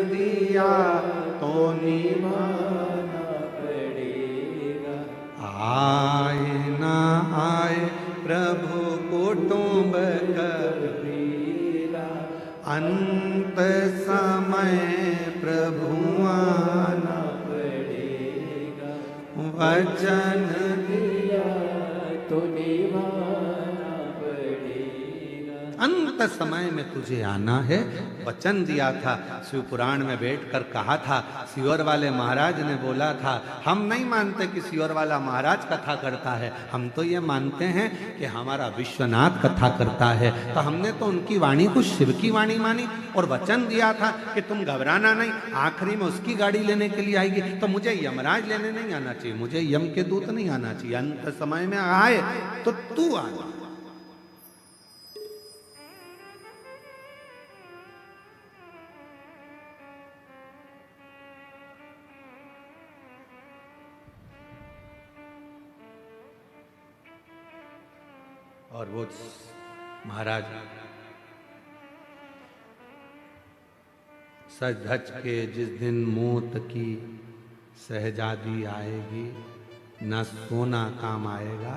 दिया तो निभाना पड़ेगा। आए ना आए प्रभु कुटुंब कबीरा, अंत समय प्रभु आना पड़ेगा, वचन दिया तो निभाना पड़ेगा। अंत समय में तुझे आना है, वचन दिया था। शिव पुराण में बैठकर कहा था, सियोर वाले महाराज ने बोला था, हम नहीं मानते कि सियोर वाला महाराज कथा करता है, हम तो ये मानते हैं कि हमारा विश्वनाथ कथा करता है। तो हमने तो उनकी वाणी को शिव की वाणी मानी और वचन दिया था कि तुम घबराना नहीं, आखिरी में उसकी गाड़ी लेने के लिए आएगी। तो मुझे यमराज लेने नहीं आना चाहिए, मुझे यम के दूत नहीं आना चाहिए। अंत समय में आए तो तू आना। और वो महाराज सज धज के जिस दिन मौत की शहजादी आएगी, न सोना काम आएगा।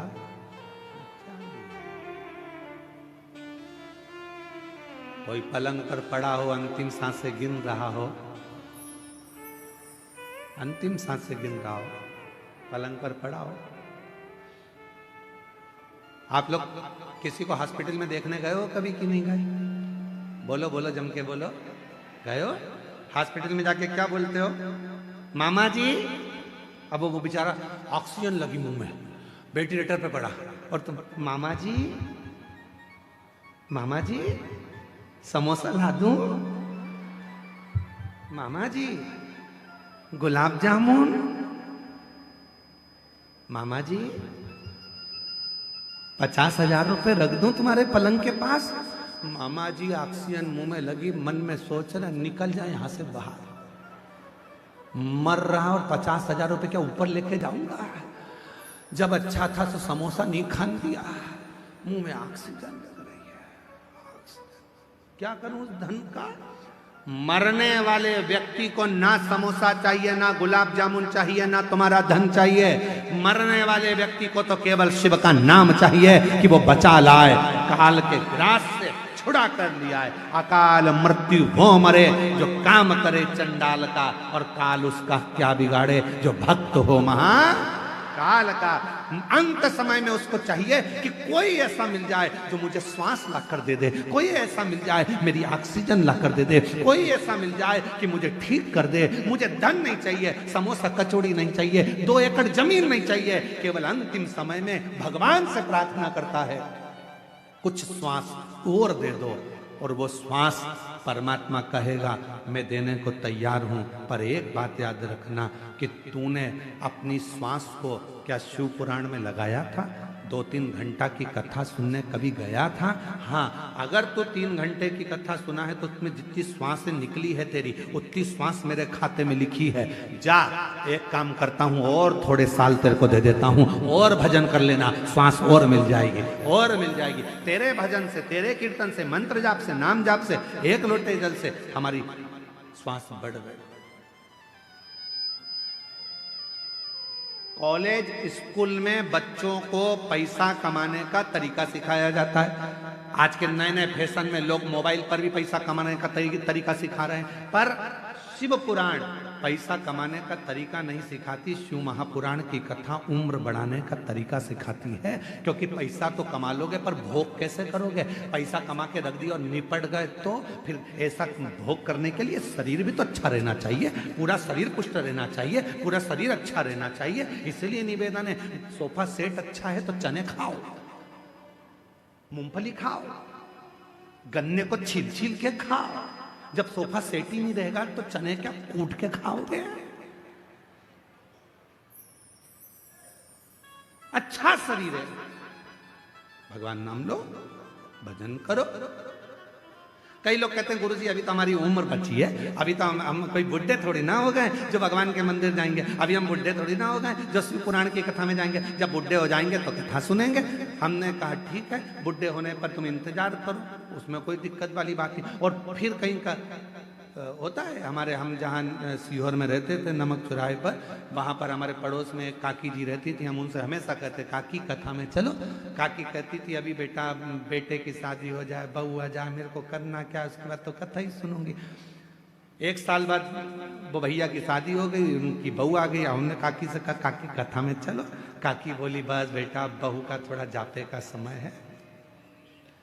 कोई पलंग पर पड़ा हो, अंतिम सांसें गिन रहा हो, अंतिम सांसें गिन रहा हो, पलंग पर पड़ा हो। आप लोग किसी को हॉस्पिटल में देखने गए हो कभी कि नहीं गए? बोलो बोलो, जम के बोलो, गए हो? हॉस्पिटल में जाके क्या बोलते हो? मामा जी। अब वो बेचारा ऑक्सीजन लगी मुंह में, वेंटिलेटर पे पड़ा, और तुम मामा जी, मामा जी समोसा ला दूं, मामा जी गुलाब जामुन, मामा जी 50,000 रुपए रख दूं तुम्हारे पलंग के पास। मामा जी ऑक्सीजन मुंह में लगी, मन में सोच रहे निकल जाए यहां से बाहर, मर रहा और 50,000 रुपए क्या ऊपर लेके जाऊंगा? जब अच्छा था तो समोसा नहीं खान दिया, मुंह में ऑक्सीजन लग रही है। क्या करूं उस धन का? मरने वाले व्यक्ति को ना समोसा चाहिए, ना गुलाब जामुन चाहिए, ना तुम्हारा धन चाहिए। मरने वाले व्यक्ति को तो केवल शिव का नाम चाहिए कि वो बचा लाए, काल के ग्रास से छुड़ा कर लिया है। अकाल मृत्यु वो मरे जो काम करे चंडाल का, और काल उसका क्या बिगाड़े जो भक्त हो महा काल का। अंत समय में उसको चाहिए कि कोई ऐसा मिल जाए जो मुझे श्वास ला कर दे दे, कोई ऐसा मिल जाए मेरी ऑक्सीजन ला कर दे दे, कोई ऐसा मिल जाए कि मुझे ठीक कर दे। मुझे धन नहीं चाहिए, समोसा कचौड़ी नहीं चाहिए, 2 एकड़ जमीन नहीं चाहिए। केवल अंतिम समय में भगवान से प्रार्थना करता है कुछ श्वास और दे दो, और वो श्वास परमात्मा कहेगा मैं देने को तैयार हूं। पर एक बात याद रखना कि तूने अपनी श्वास को क्या शिव पुराण में लगाया था? 2-3 घंटा की कथा सुनने कभी गया था? हाँ, अगर तू 3 घंटे की कथा सुना है तो उसमें जितनी श्वास निकली है तेरी, उतनी श्वास मेरे खाते में लिखी है। जा, एक काम करता हूँ और थोड़े साल तेरे को दे देता हूँ, और भजन कर लेना, श्वास और मिल जाएगी, और मिल जाएगी। तेरे भजन से, तेरे कीर्तन से, मंत्र जाप से, नाम जाप से, एक लोटे जल से हमारी श्वास बढ़ गई। कॉलेज स्कूल में बच्चों को पैसा कमाने का तरीका सिखाया जाता है। आज के नए नए फैशन में लोग मोबाइल पर भी पैसा कमाने का तरीका सिखा रहे हैं, पर शिव पुराण पैसा कमाने का तरीका नहीं सिखाती। शिव महापुराण की कथा उम्र बढ़ाने का तरीका सिखाती है। क्योंकि पैसा तो कमा लोगे पर भोग कैसे करोगे? पैसा कमा के रख दिया और निपट गए तो फिर ऐसा भोग करने के लिए शरीर भी तो अच्छा रहना चाहिए, पूरा शरीर पुष्ट रहना चाहिए, पूरा शरीर अच्छा रहना चाहिए। इसलिए निवेदन है, सोफा सेट अच्छा है तो चने खाओ, मूंगफली खाओ, गन्ने को छील छील के खाओ। जब सोफा सेट ही नहीं रहेगा तो चने क्या कूट के खाओगे? अच्छा शरीर है, भगवान नाम लो, भजन करो। कई लोग कहते हैं गुरुजी अभी तो हमारी उम्र बची है, अभी तो हम कोई बुढ़े थोड़ी ना हो गए जो भगवान के मंदिर जाएंगे, अभी हम बुढ़े थोड़ी ना हो गए जो शिव पुराण की कथा में जाएंगे। जब बुढ़े हो जाएंगे तो कथा सुनेंगे। हमने कहा ठीक है, बुढ़े होने पर तुम इंतजार करो, उसमें कोई दिक्कत वाली बात नहीं। और फिर कहीं का होता है, हमारे हम जहाँ सीहोर में रहते थे नमक चौराहे पर, वहाँ पर हमारे पड़ोस में एक काकी जी रहती थी। हम उनसे हमेशा कहते काकी कथा में चलो। काकी कहती थी अभी बेटा बेटे की शादी हो जाए, बहू आ जाए, मेरे को करना क्या, उसके बाद तो कथा ही सुनूंगी। 1 साल बाद वो भैया की शादी हो गई, उनकी बहू आ गई। हमने काकी से कहा काकी कथा में चलो। काकी बोली बस बेटा बहू का थोड़ा जाते का समय है,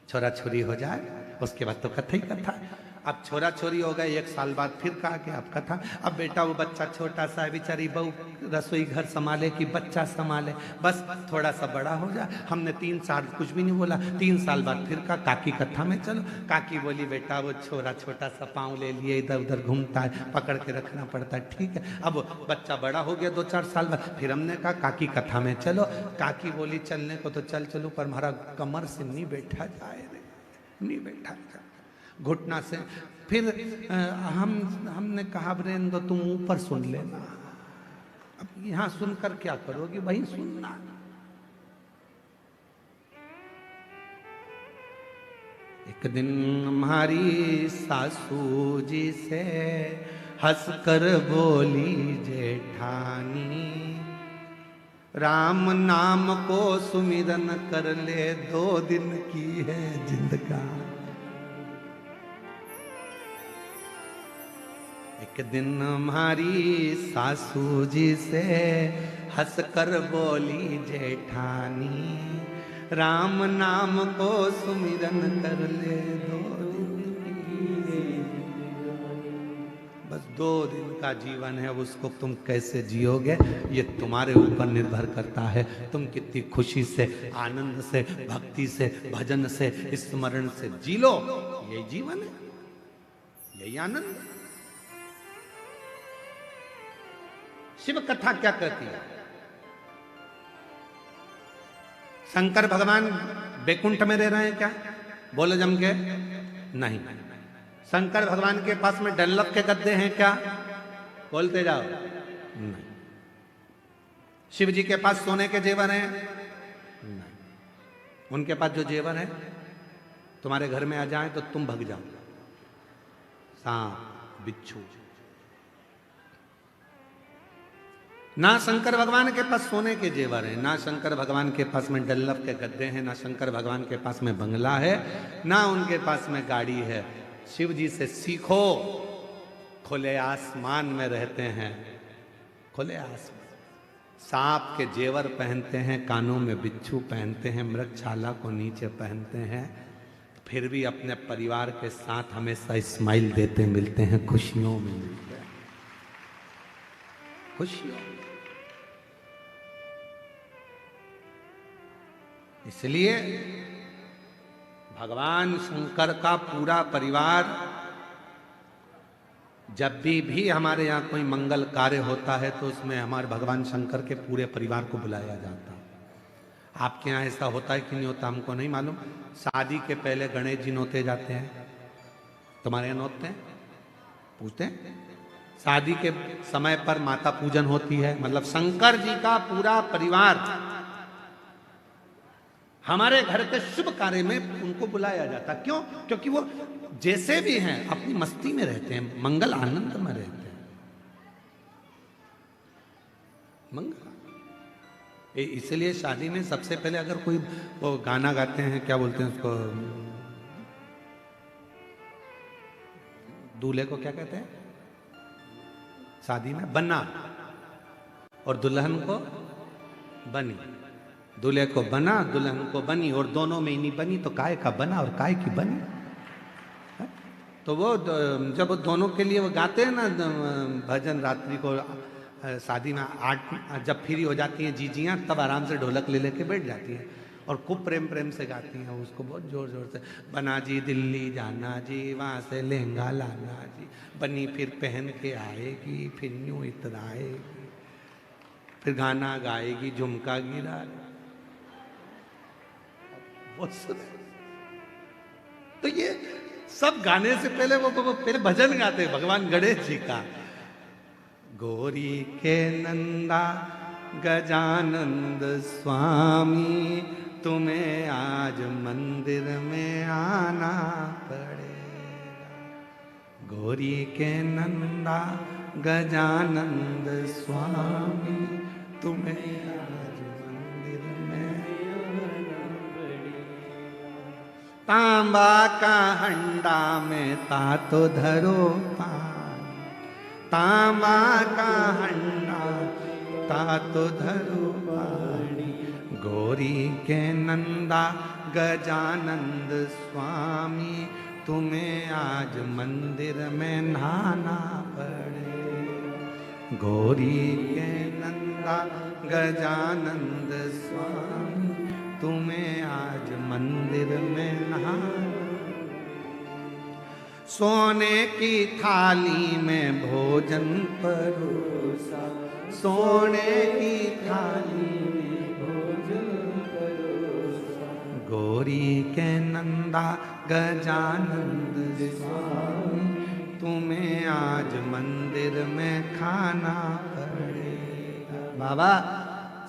छोरा छोरी हो जाए उसके बाद तो कथा ही कथा। अब छोरा छोरी हो गए, 1 साल बाद फिर कहा कि अब कथा। अब बेटा वो बच्चा छोटा सा है, बेचारी बहू रसोई घर संभाले कि बच्चा संभाले, बस थोड़ा सा बड़ा हो जाए। हमने 3 साल कुछ भी नहीं बोला। 3 साल बाद फिर कहा काकी कथा में चलो। काकी बोली बेटा वो छोरा छोटा सा पाँव ले लिए इधर उधर घूमता है, पकड़ के रखना पड़ता है, ठीक है। अब बच्चा बड़ा हो गया 2-4 साल बाद, फिर हमने कहा काकी कथा में चलो। काकी बोली चलने को तो चलो पर हमारा कमर से नहीं बैठा जाए रे, नहीं बैठा जाए घुटना से। फिर हमने कहा ब्रेंदो तुम ऊपर सुन लेना, अब यहां सुनकर क्या करोगे, वहीं सुनना। एक दिन हमारी सासू जी से हंसकर बोली जेठानी, राम नाम को सुमिरन कर ले 2 दिन की है जिंदगानी। एक दिन हमारी सासू जी से हंसकर बोली जेठानी, राम नाम को सुमिरन कर ले 2 दिन। बस 2 दिन का जीवन है, उसको तुम कैसे जियोगे ये तुम्हारे ऊपर निर्भर करता है। तुम कितनी खुशी से, आनंद से, भक्ति से, भजन से, स्मरण से जी लो, यही जीवन है, यही आनंद है। शिव कथा क्या कहती है? शंकर भगवान बैकुंठ में रह रहे हैं क्या? बोलो जम के नहीं। शंकर भगवान के पास में डल्लक के गद्दे हैं क्या? बोलते जाओ नहीं। शिव जी के पास सोने के जेवर हैं? नहीं। उनके पास जो जेवर है तुम्हारे घर में आ जाए तो तुम भग जाओ। सांप, बिच्छू। ना शंकर भगवान के पास सोने के जेवर हैं, ना शंकर भगवान के पास में डल्लभ के गद्दे हैं, ना शंकर भगवान के पास में बंगला है, ना उनके पास में गाड़ी है। शिव जी से सीखो, खुले आसमान में रहते हैं, खुले आसमान। सांप के जेवर पहनते हैं, कानों में बिच्छू पहनते हैं, मृगछाला को नीचे पहनते हैं, फिर भी अपने परिवार के साथ हमेशा स्माइल देते मिलते हैं, खुशियों में मिलते हैं, खुशियों। इसलिए भगवान शंकर का पूरा परिवार, जब भी हमारे यहाँ कोई मंगल कार्य होता है तो उसमें हमारे भगवान शंकर के पूरे परिवार को बुलाया जाता है। आपके यहाँ ऐसा होता है कि नहीं होता हमको नहीं मालूम। शादी के पहले गणेश जी नोते जाते हैं, तुम्हारे यहाँ नोतते हैं? पूछते हैं? शादी के समय पर माता पूजन होती है, मतलब शंकर जी का पूरा परिवार हमारे घर के शुभ कार्य में उनको बुलाया जाता। क्यों? क्योंकि वो जैसे भी हैं अपनी मस्ती में रहते हैं, मंगल आनंद में रहते हैं, मंगल। इसलिए शादी में सबसे पहले अगर कोई वो गाना गाते हैं, क्या बोलते हैं उसको, दूल्हे को क्या कहते हैं शादी में? बन्ना, और दुल्हन को बनी। दूल्हे को बना, दुल्हन को बनी, और दोनों में ही नहीं बनी तो काय का बना और काय की बनी। तो वो जब दोनों के लिए वो गाते हैं ना भजन, रात्रि को शादी में 8 जब फ्री हो जाती हैं जीजियाँ, तब आराम से ढोलक ले लेके बैठ जाती हैं और खूब प्रेम प्रेम से गाती हैं उसको, बहुत जोर जोर से। बना जी दिल्ली जाना जी, वहाँ से लहंगा लाना जी, बनी फिर पहन के आएगी, फिर यूँ इतराएगी, फिर गाना गाएगी, झुमका गिरा। तो ये सब गाने से पहले वो पहले भजन गाते हैं भगवान गणेश जी का। गौरी के नंदा गजानंद स्वामी, तुम्हें आज मंदिर में आना पड़ेगा। गौरी के नंदा गजानंद स्वामी, तुम्हें आज मंदिर में तांबा का हंडा में तातो धरो पानी, तांबा का हंडा तातो धरो पानी। गौरी के नंदा गजानंद स्वामी, तुम्हें आज मंदिर में नहाना पड़े। गौरी के नंदा गजानंद स्वामी, तुम्हें आज मंदिर में नहाना। सोने की थाली में भोजन परोसा, सोने की थाली में भोजन परोसा। गौरी के नंदा गजानंद स्वामी, तुम्हें आज मंदिर में खाना पड़ेगा। बाबा,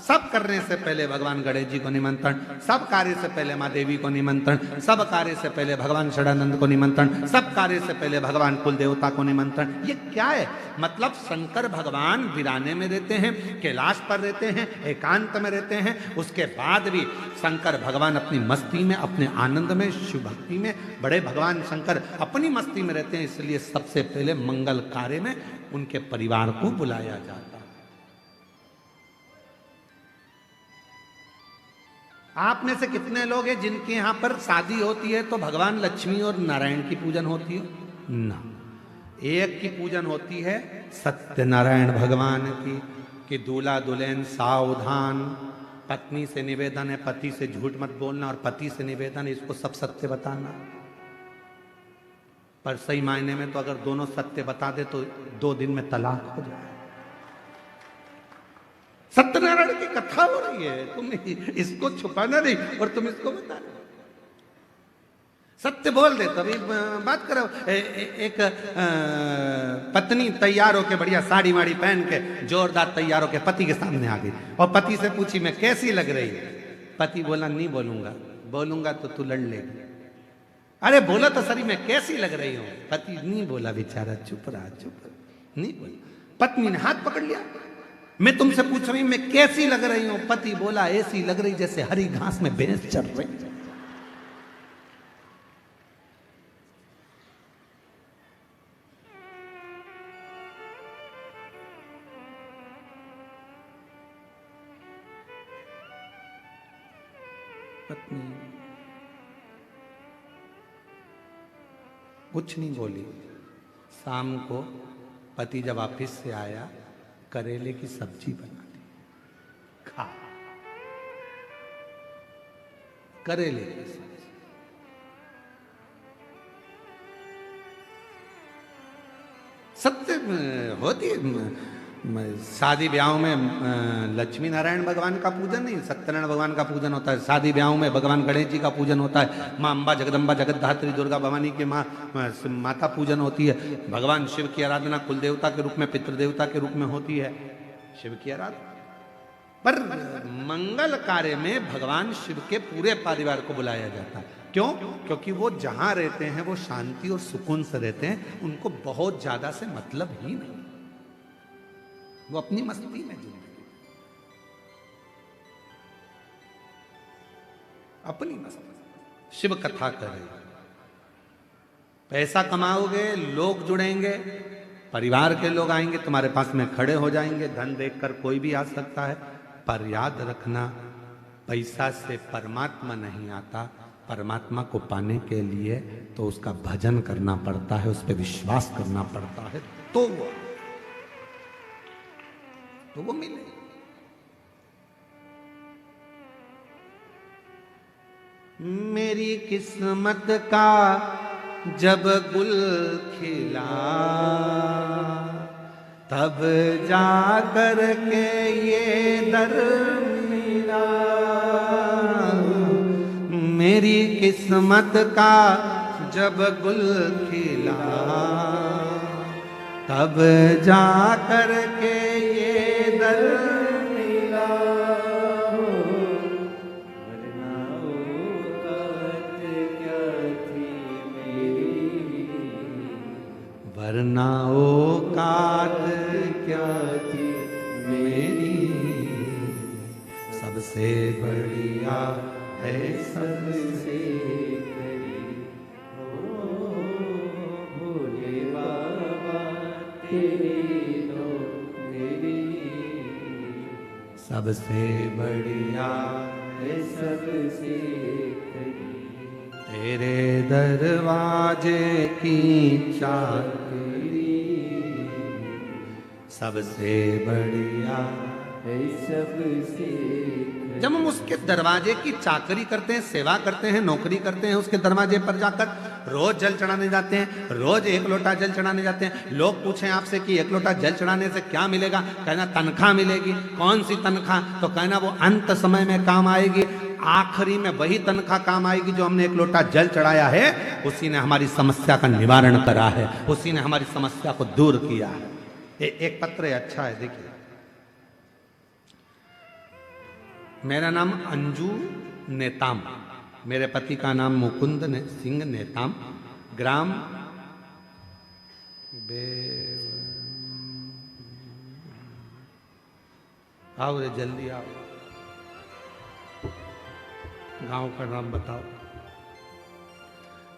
सब करने से पहले भगवान गणेश जी को निमंत्रण, सब कार्य से पहले माँ देवी को निमंत्रण, सब कार्य से पहले भगवान षडानंद को निमंत्रण, सब कार्य से पहले भगवान कुल देवता को निमंत्रण। ये क्या है? मतलब शंकर भगवान वीराने में रहते हैं, कैलाश पर रहते हैं, एकांत में रहते हैं, उसके बाद भी शंकर भगवान अपनी मस्ती में, अपने आनंद में, शिव भक्ति में, बड़े भगवान शंकर अपनी मस्ती में रहते हैं। इसलिए सबसे पहले मंगल कार्य में उनके परिवार को बुलाया जाता है। आप में से कितने लोग हैं जिनके यहाँ पर शादी होती है तो भगवान लक्ष्मी और नारायण की पूजन होती है? ना, एक की पूजन होती है सत्यनारायण भगवान की, कि दूल्हा दुल्हन सावधान, पत्नी से निवेदन है पति से झूठ मत बोलना, और पति से निवेदन है इसको सब सत्य बताना। पर सही मायने में तो अगर दोनों सत्य बता दे तो 2 दिन में तलाक हो जाए। सत्यनारायण की कथा हो रही है, तुम इसको छुपाना नहीं और तुम इसको बता रहे। सत्य बोल दे। तभी बात करो, एक पत्नी तैयार होके बढ़िया साड़ी वाड़ी पहन के जोरदार तैयार होके पति के सामने आ गई और पति से पूछी मैं कैसी लग रही है? पति बोला नहीं बोलूंगा, बोलूंगा तो तू लड़ लेगी। अरे बोला तो सरी, मैं कैसी लग रही हूं? पति नहीं बोला, बेचारा चुप रहा, नहीं बोला। पत्नी ने हाथ पकड़ लिया, मैं तुमसे पूछ रही हूं मैं कैसी लग रही हूं? पति बोला, ऐसी लग रही जैसे हरी घास में भैंस चल रही। पत्नी कुछ नहीं बोली। शाम को पति जब ऑफिस से आया, करेले की सब्जी बना दी, खा। करेले की सब्जी। सत्य होती है शादी ब्याहों में। लक्ष्मी नारायण भगवान का पूजन नहीं, सत्यनारायण भगवान का पूजन होता है। शादी ब्याहों में भगवान गणेश जी का पूजन होता है। माँ अम्बा, जगदम्बा, जगतधात्री, दुर्गा भवानी की माता पूजन होती है। भगवान शिव की आराधना कुल देवता के रूप में, पितृदेवता के रूप में होती है, शिव की आराधना। पर मंगल कार्य में भगवान शिव के पूरे परिवार को बुलाया जाता है। क्यों? क्योंकि वो जहां रहते हैं वो शांति और सुकून से रहते हैं, उनको बहुत ज्यादा से मतलब ही नहीं, वो अपनी मस्ती में जिंदगी, अपनी मस्ती। शिव कथा करें, पैसा कमाओगे, लोग जुड़ेंगे, परिवार के लोग आएंगे, तुम्हारे पास में खड़े हो जाएंगे। धन देखकर कोई भी आ सकता है, पर याद रखना, पैसा से परमात्मा नहीं आता। परमात्मा को पाने के लिए तो उसका भजन करना पड़ता है, उस पर विश्वास करना पड़ता है, तो वो मिले। मेरी किस्मत का जब गुल खिला, तब जाकर के ये दर मिला। मेरी किस्मत का जब गुल खिला, तब जाकर के ये दर मिला। वरना औकात क्या थी मेरी, वरना औकात क्या थी मेरी। सबसे बढ़िया है सबसे करीब, भोले बाबा तेरी तो मेरी। सबसे बढ़िया है सबसे करीब, तेरे दरवाजे की चाकरी। सबसे बढ़िया है सबसे। जब हम उसके दरवाजे की चाकरी करते हैं, सेवा करते हैं, नौकरी करते हैं, उसके दरवाजे पर जाकर रोज जल चढ़ाने जाते हैं, रोज एक लोटा जल चढ़ाने जाते हैं। लोग पूछें आपसे कि एक लोटा जल चढ़ाने से क्या मिलेगा? कहना तनख्वाह मिलेगी। कौन सी तनख्वाह? तो कहना वो अंत समय में काम आएगी। आखिरी में वही तनख्वाह काम आएगी जो हमने एक लोटा जल चढ़ाया है, उसी ने हमारी समस्या का निवारण करा है, उसी ने हमारी समस्या को दूर किया है। एक पत्र है, अच्छा है, देखिए। मेरा नाम अंजू नेताम, मेरे पति का नाम मुकुंद सिंह नेताम, ग्राम आओ रे जल्दी आओ, गांव का नाम बताओ।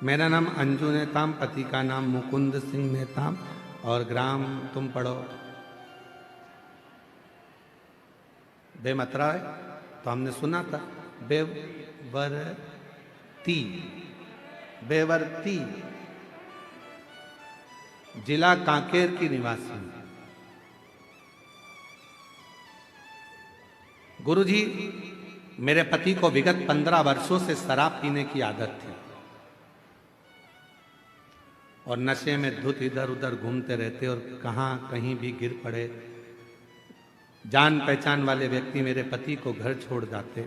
मेरा नाम अंजू नेताम, पति का नाम मुकुंद सिंह नेताम, और ग्राम तुम पढ़ो बेमतरा है, तो हमने सुना था बेवरती, जिला कांकेर की निवासी। गुरुजी, मेरे पति को विगत 15 वर्षों से शराब पीने की आदत थी और नशे में धुत इधर उधर घूमते रहते और कहां कहीं भी गिर पड़े। जान पहचान वाले व्यक्ति मेरे पति को घर छोड़ जाते।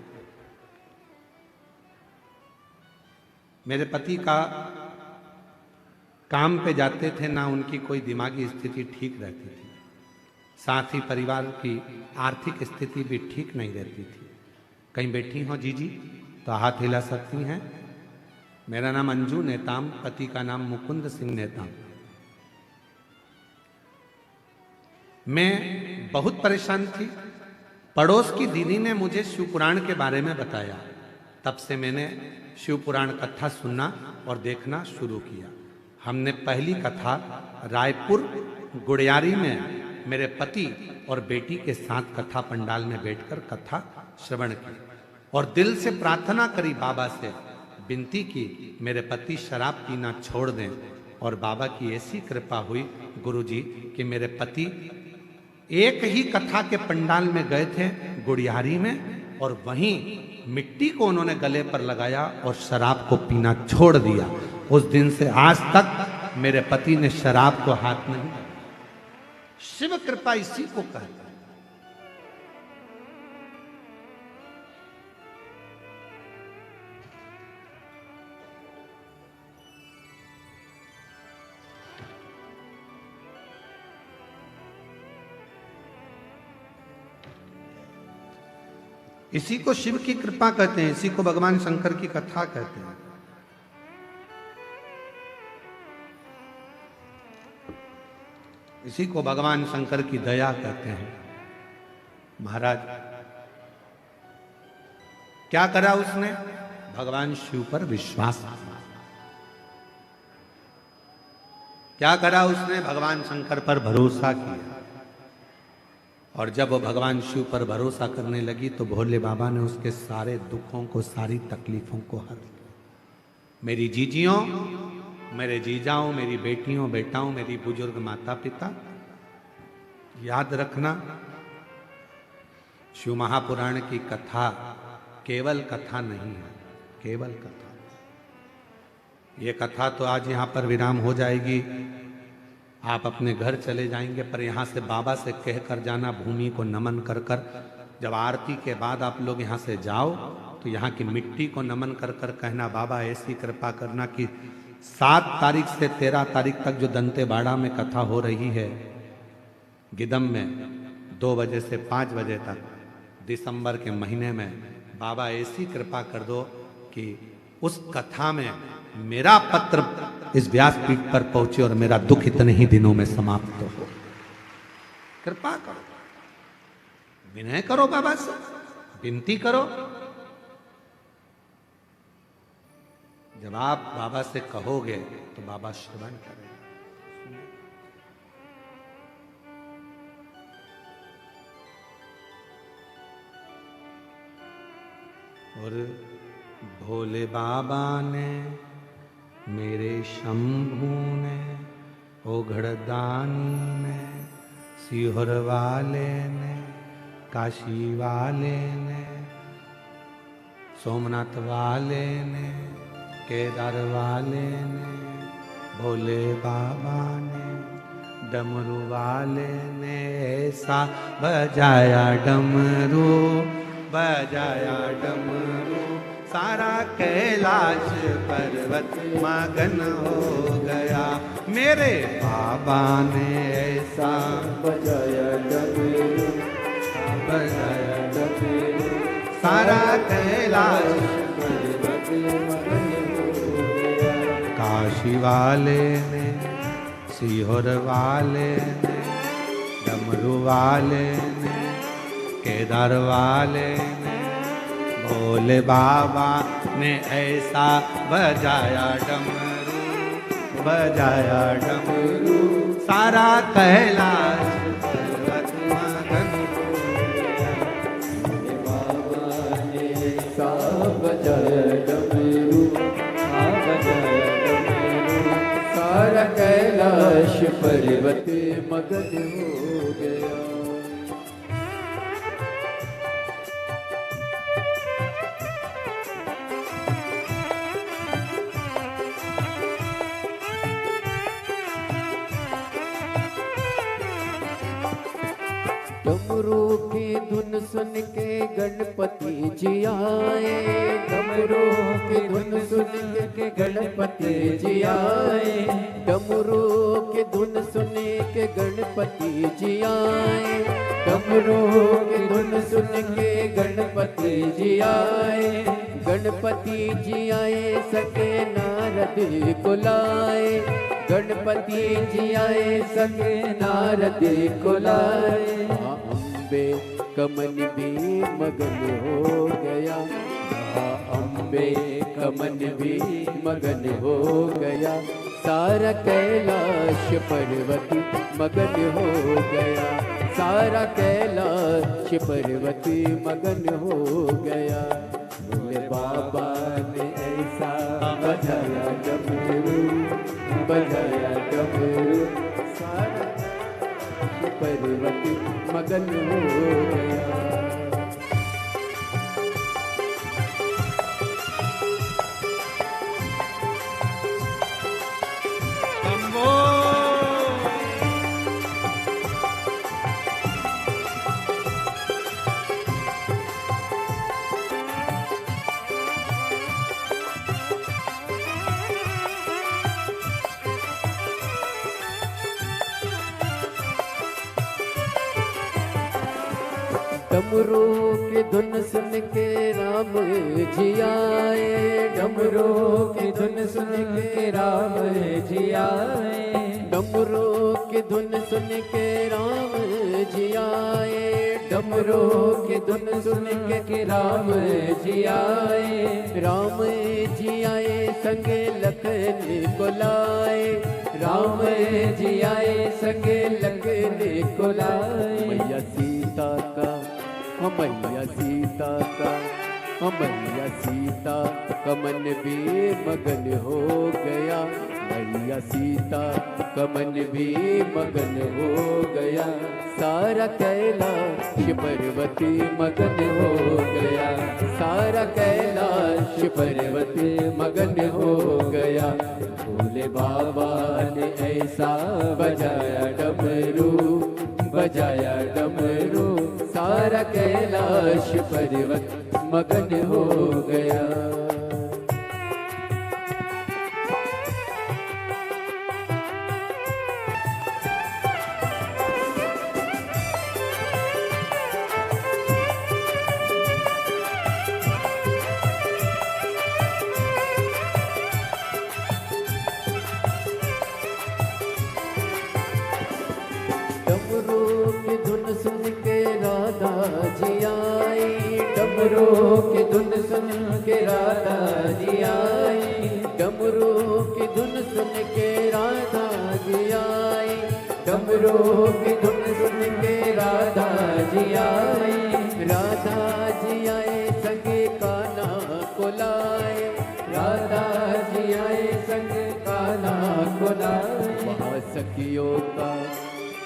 मेरे पति का काम पे जाते थे ना, उनकी कोई दिमागी स्थिति ठीक रहती थी, साथ ही परिवार की आर्थिक स्थिति भी ठीक नहीं रहती थी। कहीं बैठी हो जीजी तो हाथ हिला सकती हैं। मेरा नाम अंजू नेताम, पति का नाम मुकुंद सिंह नेताम। मैं बहुत परेशान थी। पड़ोस की दीदी ने मुझे शिव पुराण के बारे में बताया। तब से मैंने शिव पुराण कथा सुनना और देखना शुरू किया। हमने पहली कथा रायपुर गुड़ियारी में मेरे पति और बेटी के साथ कथा पंडाल में बैठकर कथा श्रवण की और दिल से प्रार्थना करी, बाबा से विनती की मेरे पति शराब पीना छोड़ दें। और बाबा की ऐसी कृपा हुई गुरुजी कि मेरे पति एक ही कथा के पंडाल में गए थे गुड़ियारी में, और वहीं मिट्टी को उन्होंने गले पर लगाया और शराब को पीना छोड़ दिया। उस दिन से आज तक मेरे पति ने शराब को हाथ नहीं लगाया। शिव कृपा इसी को कहते हैं। इसी को शिव की कृपा कहते हैं, इसी को भगवान शंकर की कथा कहते हैं। इसी को भगवान शंकर की दया कहते हैं। महाराज क्या करा उसने? भगवान शिव पर विश्वास किया। क्या करा उसने? भगवान शंकर पर भरोसा किया। और जब वो भगवान शिव पर भरोसा करने लगी तो भोले बाबा ने उसके सारे दुखों को, सारी तकलीफों को हर लिया। मेरी जीजियों, मेरे जीजाओं, मेरी बेटियों, बेटाओं, मेरी बुजुर्ग माता पिता, याद रखना, शिव महापुराण की कथा केवल कथा नहीं है, केवल कथा। ये कथा तो आज यहाँ पर विराम हो जाएगी, आप अपने घर चले जाएंगे, पर यहाँ से बाबा से कह कर जाना, भूमि को नमन कर कर। जब आरती के बाद आप लोग यहाँ से जाओ तो यहाँ की मिट्टी को नमन कर कर कहना, बाबा ऐसी कृपा करना कि 7 तारीख से 13 तारीख तक जो दंतेवाड़ा में कथा हो रही है गिदम में 2 बजे से 5 बजे तक दिसंबर के महीने में, बाबा ऐसी कृपा कर दो कि उस कथा में मेरा पत्र इस व्यासपीठ पर पहुंचे और मेरा दुख इतने ही दिनों में समाप्त हो। कृपा करो, विनय करो, बाबा से विनती करो। जब आप बाबा से कहोगे तो बाबा श्रवण करेगा। और भोले बाबा ने, मेरे शंभू ने, ओघड़दानी ने, सीहोर वाले ने, काशी वाले ने, सोमनाथ वाले ने, केदार वाले ने, भोले बाबा ने, डमरू वाले ने ऐसा बजाया डमरू, बजाया डमरू, सारा कैलाश पर्वत मगन हो गया। मेरे बाबा ने ऐसा बजाया डमरू, बजाया डमरू, सारा कैलाश पर्वत मगन हो गया। काशी वाले ने, सीहोर वाले ने, डमरू वाले ने, केदार वाले ने, भोले बाबा ने ऐसा बजाया डमरू, बजाया डमरू, सारा कैलाश पर्वत मगन हो गया। बाबा ने ऐसा बजाया डमरू, बजाया डमरू, सारा कैलाश पर्वत मगन हो गया। डमरू की धुन सुन के गणपति जी आए, डमरू की धुन सुन के गणपति जी आए, डमरू की धुन सुन के गणपति जी आए, डमरू की धुन सुन के गणपति जी आए, गणपति जी आए सके नारद को लाए, गणपति जी आए सके नारद को लाए। अम्बे कमन भी मगन हो गया, अम्बे कमन भी मगन हो गया, सारा कैलाश पर्वत मगन हो गया, सारा कैलाश पर्वत मगन हो गया। भोले बाबा ने ऐसा बजाया डमरू, बजाया डमरू, सारा कैलाश पर्वत मगन हो गया। डमरू की धुन सुन के राम जी आए, डमरू की धुन सुन के राम जी आए, डमरू की धुन सुन के राम जी आए, डमरू की धुन सुन के राम जी आए, राम जी आए संगे लखन को लाए, राम जी आए संगे लखन को लाए। मैया सीता का, मैया सीता का, मैया सीता कमन भी मगन हो गया, मैया सीता कमन भी मगन हो गया, सारा कैलाश पर्वत मगन हो गया, सारा कैलाश पर्वत मगन हो गया। भोले बाबा ने ऐसा बजाया डमरू, बजाया डमरू, सारा कैलाश पर्वत मगन हो गया। डमरू की धुन सुन के राधा जी आई, डमरू की धुन सुन के राधा जी आई, डमरू की धुन सुन के राधा जी आई, डमरू की धुन सुन के राधा जी आई, राधा जी आए संगे कान्हा को लाए, राधा जी आए संगे कान्हा को लाए। महासखियों का,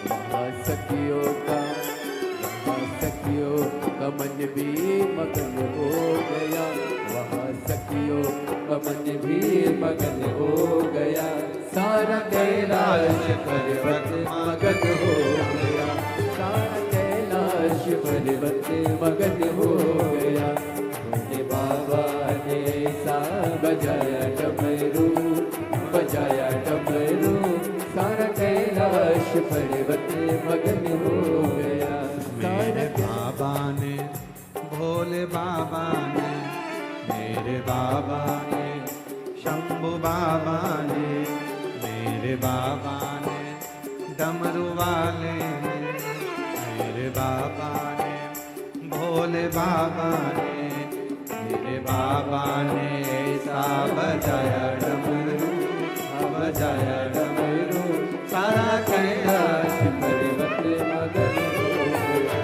महासखियों का, महासखियों का मन भी मगन हो गया, वहाँ सखियों का मन भी मगन हो गया, सारा कैलाश पर्वत मगन हो गया, सारा कैलाश पर्वत मगन हो गया। भोले बाबा ने ऐसा बजाया डमरू, बजाया डमरू, सारा कैलाश पर्वत मगन हो गया। मेरे बाबा ने, भोले बाबा ने, मेरे बाबा ने, शंभू बाबा ने, मेरे बाबा ने, डमरू वाले ने, मेरे बाबा ने, भोले बाबा ने, मेरे बाबा ने ऐसा बजाया डमरू, बजाया डमरू, सारा कैलाश पर्वत मगन हो गया।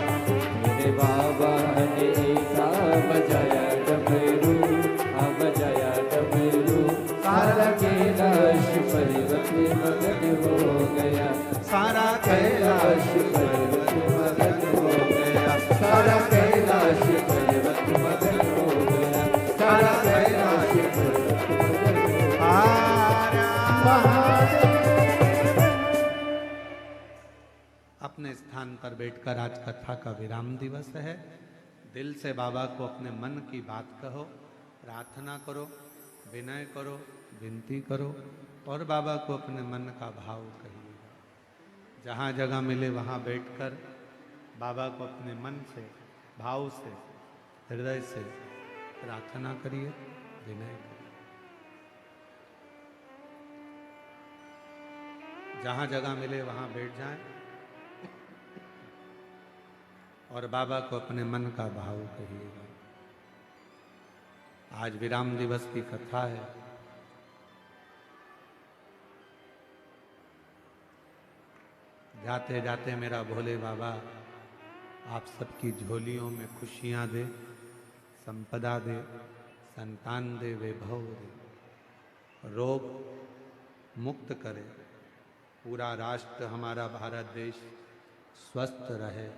मेरे बाबा ने ऐसा बजाया डमरू, बजाया डमरू, सारा कैलाश पर्वत मगन हो गया, सारा कैलाश पर्वत मगन हो गया, सारा कैलाश पर्वत मगन हो गया, सारा कैलाश पर्वत मगन हो गया। अपने स्थान पर बैठकर आज कथा का विराम दिवस है। दिल से बाबा को अपने मन की बात कहो, प्रार्थना करो, विनय करो, विनती करो और बाबा को अपने मन का भाव कहिएगा। जहाँ जगह मिले वहाँ बैठकर बाबा को अपने मन से, भाव से, हृदय से प्रार्थना करिए, विनय करिए। जहां जगह मिले वहां बैठ जाएं और बाबा को अपने मन का भाव कहिएगा। आज विराम दिवस की कथा है। जाते जाते मेरा भोले बाबा आप सबकी झोलियों में खुशियां दे, संपदा दे, संतान दे, वैभव दे, रोग मुक्त करे, पूरा राष्ट्र हमारा भारत देश स्वस्थ रहे,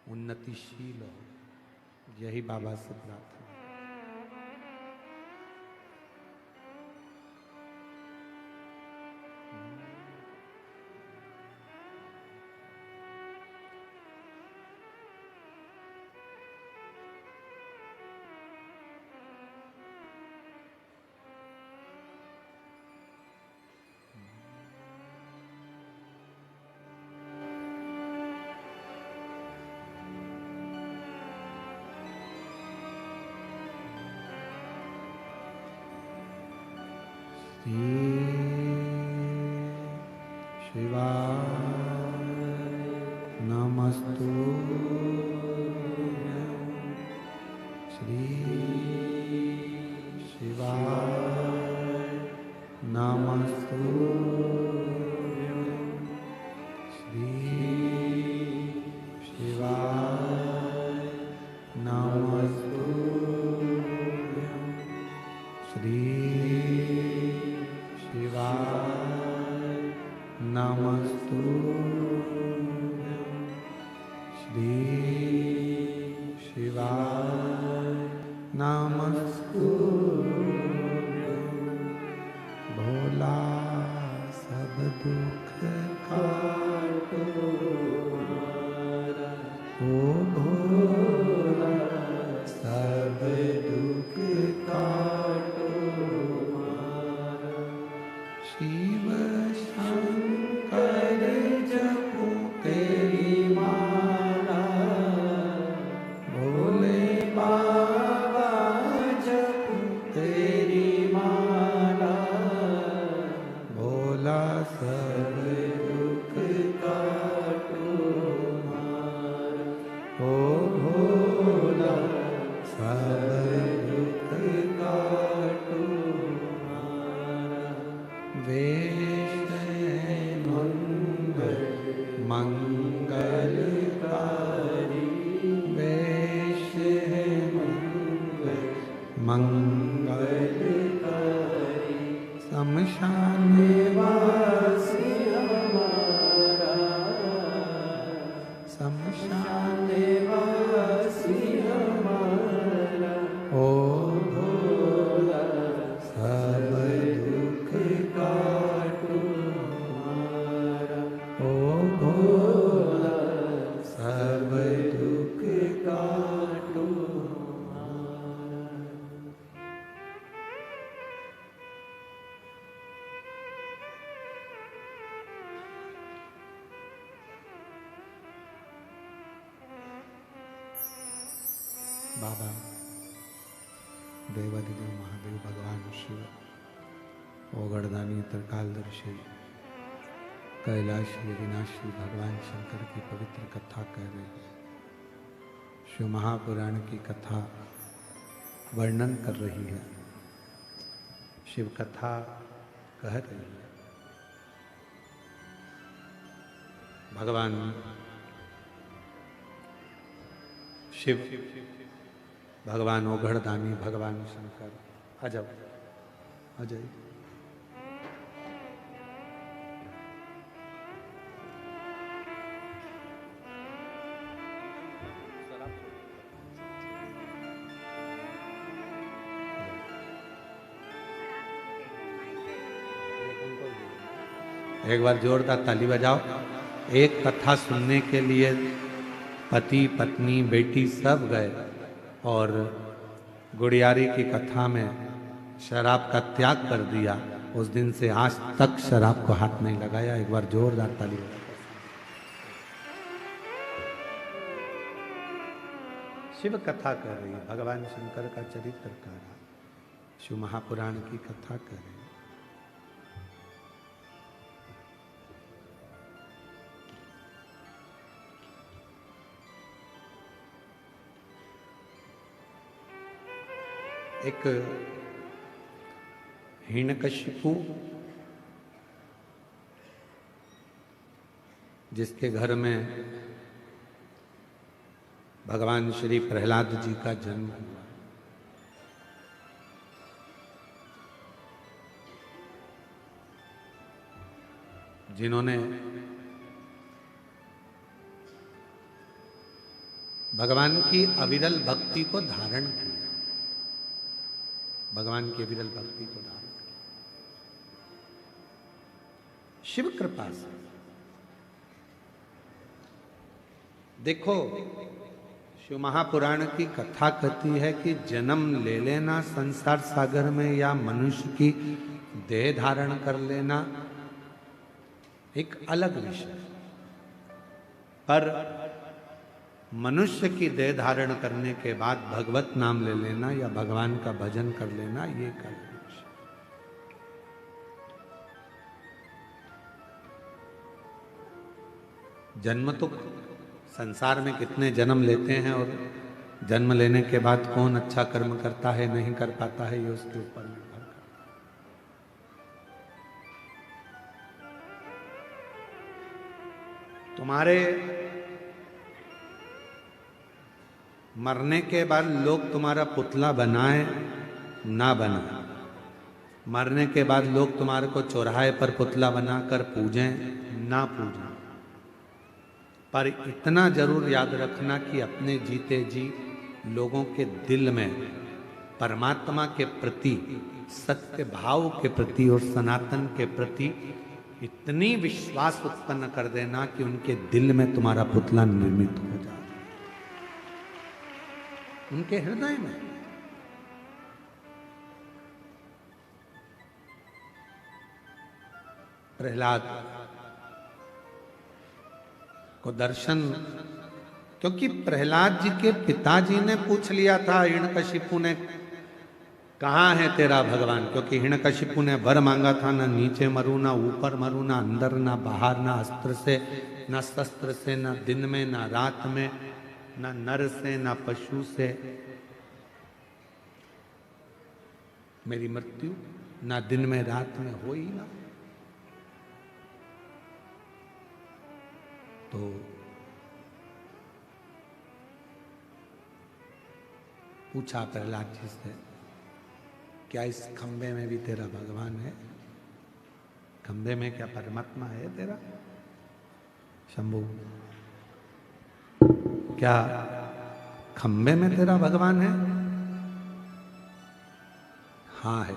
उन्नतिशील हो। यही बाबा से प्रार्थना। शिवाय नमस्तुभ्यं, श्री शिवाय नमस्तुभ्यं, श्री शिवाय नमस्तुभ्यं, श्री शिवाय नमस्तुभ्यं, श्री शिवाय नमस्तुभ्यं। भोला सब दुख काटो हमारा, ओ भोला सब दुख काटो हमारा। शिव शंकर जपो तेरी माला, भोले बाबा जपो तेरी माला, भोला सब दुख काटो हमारा, ओ भोला सब दुख काटो हमारा। वेश मंगल मंगलकारी, वेश मंगल मंगलकारी, शमशान वासी हमारा, शमशान वासी हमारा, ओ भोला सब दुख काटो हमारा, ओ भोला सब दुख काटो हमारा। बाबा देवादिदेव महादेव भगवान शिव, ओगड़दानी त्रिकालदर्शी, कैलाशी अविनाशी भगवान शंकर की पवित्र कथा कह रहे हैं। शिव महापुराण की कथा वर्णन कर रही है, शिव कथा कह रही है। भगवान शिव, भगवान ओगड़दानी, भगवान शंकर। आ जाओ, आ जाइए। एक बार जोरदार ताली बजाओ। एक कथा सुनने के लिए पति पत्नी बेटी सब गए और गुड़ियारी की कथा में शराब का त्याग कर दिया। उस दिन से आज तक शराब को हाथ नहीं लगाया। एक बार जोरदार ताली बजाओ। शिव कथा कर रही है, भगवान शंकर का चरित्र कर रहा है, शिव महापुराण की कथा कर रही है। एक हिरण्यकशिपु जिसके घर में भगवान श्री प्रहलाद जी का जन्म हुआ, जिन्होंने भगवान की अविरल भक्ति को धारण किया, भगवान की विरल भक्ति को धारण किया शिव कृपा से। देखो, शिव महापुराण की कथा कहती है कि जन्म ले लेना संसार सागर में या मनुष्य की देह धारण कर लेना एक अलग विषय, पर मनुष्य की देह धारण करने के बाद भगवत नाम ले लेना या भगवान का भजन कर लेना ये कर विषय। जन्म तो संसार में कितने जन्म लेते हैं और जन्म लेने के बाद कौन अच्छा कर्म करता है नहीं कर पाता है ये उसके ऊपर निर्भर करता है। तुम्हारे मरने के बाद लोग तुम्हारा पुतला बनाए ना बनाए, मरने के बाद लोग तुम्हारे को चौराहे पर पुतला बनाकर पूजें ना पूजें, पर इतना जरूर याद रखना कि अपने जीते जी लोगों के दिल में परमात्मा के प्रति, सत्य भाव के प्रति और सनातन के प्रति इतनी विश्वास उत्पन्न कर देना कि उनके दिल में तुम्हारा पुतला निर्मित हो जाए, उनके हृदय में। प्रहलाद को दर्शन, क्योंकि प्रहलाद जी के पिताजी ने पूछ लिया था हिरण्यकशिपु ने, कहाँ है तेरा भगवान, क्योंकि हिरण्यकशिपु ने वर मांगा था, ना नीचे मरू ना ऊपर मरू, ना अंदर ना बाहर, ना अस्त्र से ना शस्त्र से, ना दिन में ना रात में, ना नर से ना पशु से मेरी मृत्यु ना दिन में रात में हो ही ना। तो पूछा प्रहलाद जी से, क्या इस खंबे में भी तेरा भगवान है? खंबे में क्या परमात्मा है तेरा? शंभु, क्या खंबे में तेरा भगवान है? हाँ है,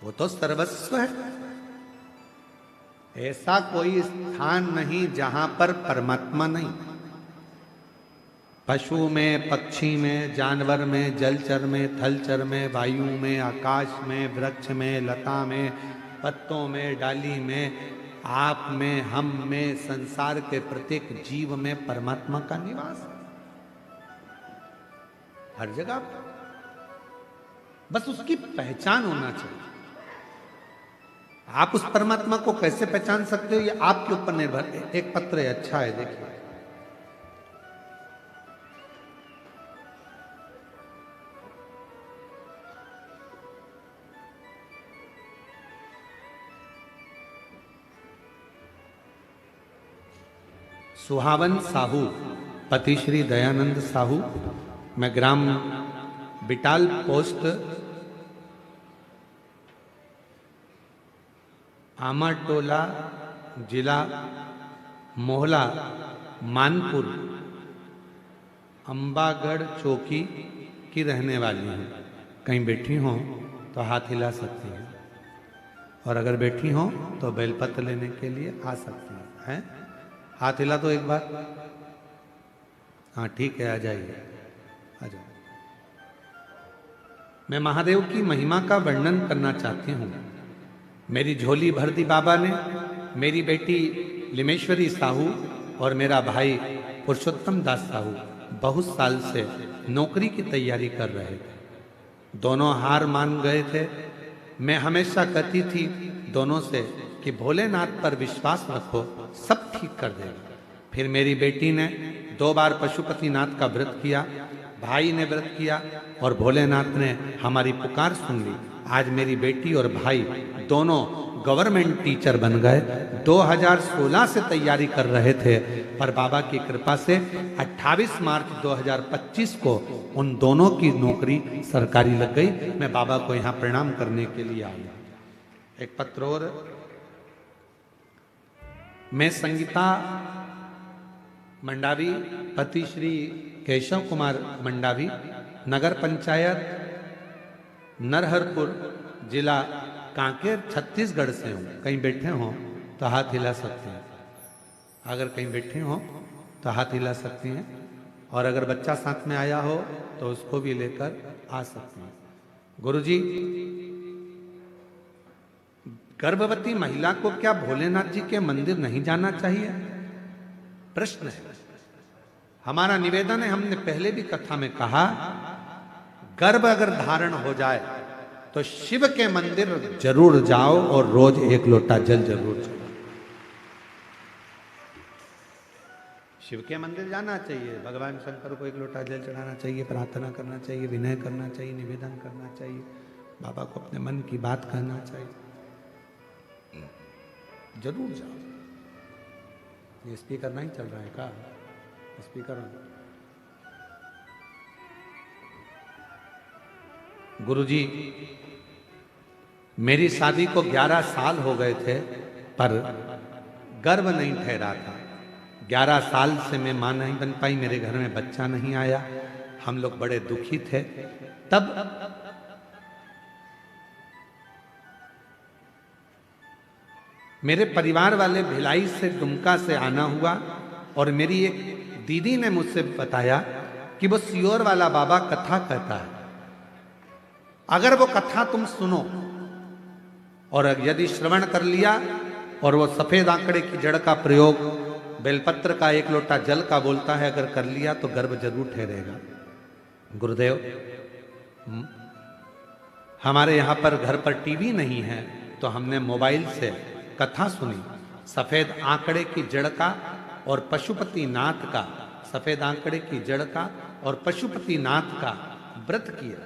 वो तो सर्वस्व है, ऐसा कोई स्थान नहीं जहां पर परमात्मा नहीं। पशु में, पक्षी में, जानवर में, जलचर में, थलचर में, वायु में, आकाश में, वृक्ष में, लता में, पत्तों में, डाली में, आप में, हम में, संसार के प्रत्येक जीव में परमात्मा का निवास है, हर जगह। बस उसकी पहचान होना चाहिए। आप उस परमात्मा को कैसे पहचान सकते हो ये आपके ऊपर निर्भर है। एक पत्र है, अच्छा है, देखिए। सुहावन साहू, पति श्री दयानंद साहू, मैं ग्राम बिटाल पोस्ट आमाटोला, जिला मोहला, मानपुर, अंबागढ़ चौकी की रहने वाली हूँ। कहीं बैठी हो तो हाथ हिला सकती हैं, और अगर बैठी हो तो बेलपत्र लेने के लिए आ सकती हैं। हाथ हिला तो एक बार, हाँ ठीक है, आ जाइए, आ जाइए। मैं महादेव की महिमा का वर्णन करना चाहती हूँ। मेरी झोली भर दी बाबा ने, मेरी बेटी लिमेश्वरी साहू और मेरा भाई पुरुषोत्तम दास साहू बहुत साल से नौकरी की तैयारी कर रहे थे। दोनों हार मान गए थे। मैं हमेशा कहती थी दोनों से कि भोलेनाथ पर विश्वास रखो, सब ठीक कर देगा। फिर मेरी बेटी ने 2 बार पशुपतिनाथ का व्रत किया, भाई ने व्रत किया और भोलेनाथ ने हमारी पुकार सुन ली। आज मेरी बेटी और भाई दोनों गवर्नमेंट टीचर बन गए। 2016 से तैयारी कर रहे थे, पर बाबा की कृपा से 28 मार्च 2025 को उन दोनों की नौकरी सरकारी लग गई। मैं बाबा को यहाँ प्रणाम करने के लिए आया। एक पत्र और, मैं संगीता मंडावी, पति श्री केशव कुमार मंडावी, नगर पंचायत नरहरपुर, जिला कांकेर, छत्तीसगढ़ से हूँ। कहीं बैठे हों तो हाथ हिला सकते हैं। अगर कहीं बैठे हों तो हाथ हिला सकती हैं, और अगर बच्चा साथ में आया हो तो उसको भी लेकर आ सकते हैं। गुरुजी, गर्भवती महिला को क्या भोलेनाथ जी के मंदिर नहीं जाना चाहिए? प्रश्न है। हमारा निवेदन है, हमने पहले भी कथा में कहा, गर्भ अगर धारण हो जाए तो शिव के मंदिर जरूर जाओ और रोज 1 लोटा जल जरूर चढ़ाओ। शिव के मंदिर जाना चाहिए, भगवान शंकर को 1 लोटा जल चढ़ाना चाहिए, प्रार्थना करना चाहिए, विनय करना चाहिए, निवेदन करना चाहिए, बाबा को अपने मन की बात कहना चाहिए। जरूर जाओ। ये स्पीकर नहीं चल रहा है का? स्पीकर। गुरुजी, मेरी शादी को 11 साल हो गए थे, पर गर्भ नहीं ठहरा था। 11 साल से मैं मां नहीं बन पाई, मेरे घर में बच्चा नहीं आया। हम लोग बड़े दुखी थे। तब मेरे परिवार वाले भिलाई से, दुमका से आना हुआ, और मेरी एक दीदी ने मुझसे बताया कि वो सियोर वाला बाबा कथा कहता है, अगर वो कथा तुम सुनो और यदि श्रवण कर लिया और वो सफेद आंकड़े की जड़ का प्रयोग बेलपत्र का 1 लोटा जल का बोलता है, अगर कर लिया तो गर्भ जरूर ठहरेगा। गुरुदेव, हमारे यहाँ पर घर पर टीवी नहीं है, तो हमने मोबाइल से कथा सुनी। सफेद आंकड़े की जड़ का और पशुपतिनाथ का, सफेद आंकड़े की जड़ का और पशुपतिनाथ का व्रत किया,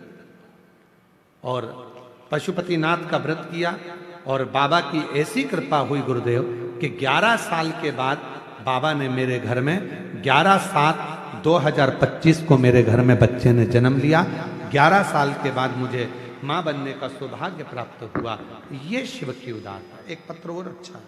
और पशुपतिनाथ का व्रत किया, और बाबा की ऐसी कृपा हुई गुरुदेव कि 11 साल के बाद बाबा ने मेरे घर में 11/7/2025 को मेरे घर में बच्चे ने जन्म लिया। 11 साल के बाद मुझे मां बनने का सौभाग्य प्राप्त हुआ। ये शिव की उदारता। एक पत्र और अच्छा है।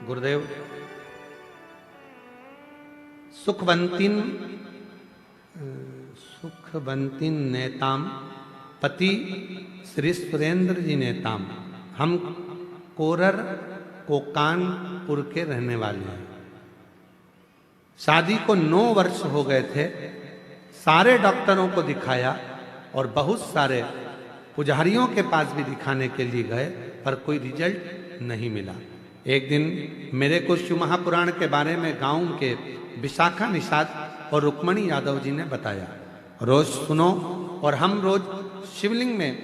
गुरुदेव, सुखवंतिन नेताम, पति श्री सुरेंद्र जी नेताम। हम कोरर कोकानपुर के रहने वाले हैं। शादी को 9 वर्ष हो गए थे। सारे डॉक्टरों को दिखाया और बहुत सारे पुजारियों के पास भी दिखाने के लिए गए, पर कोई रिजल्ट नहीं मिला। एक दिन मेरे को शिव महापुराण के बारे में गांव के विशाखा निषाद और रुक्मणी यादव जी ने बताया, रोज सुनो। और हम रोज शिवलिंग में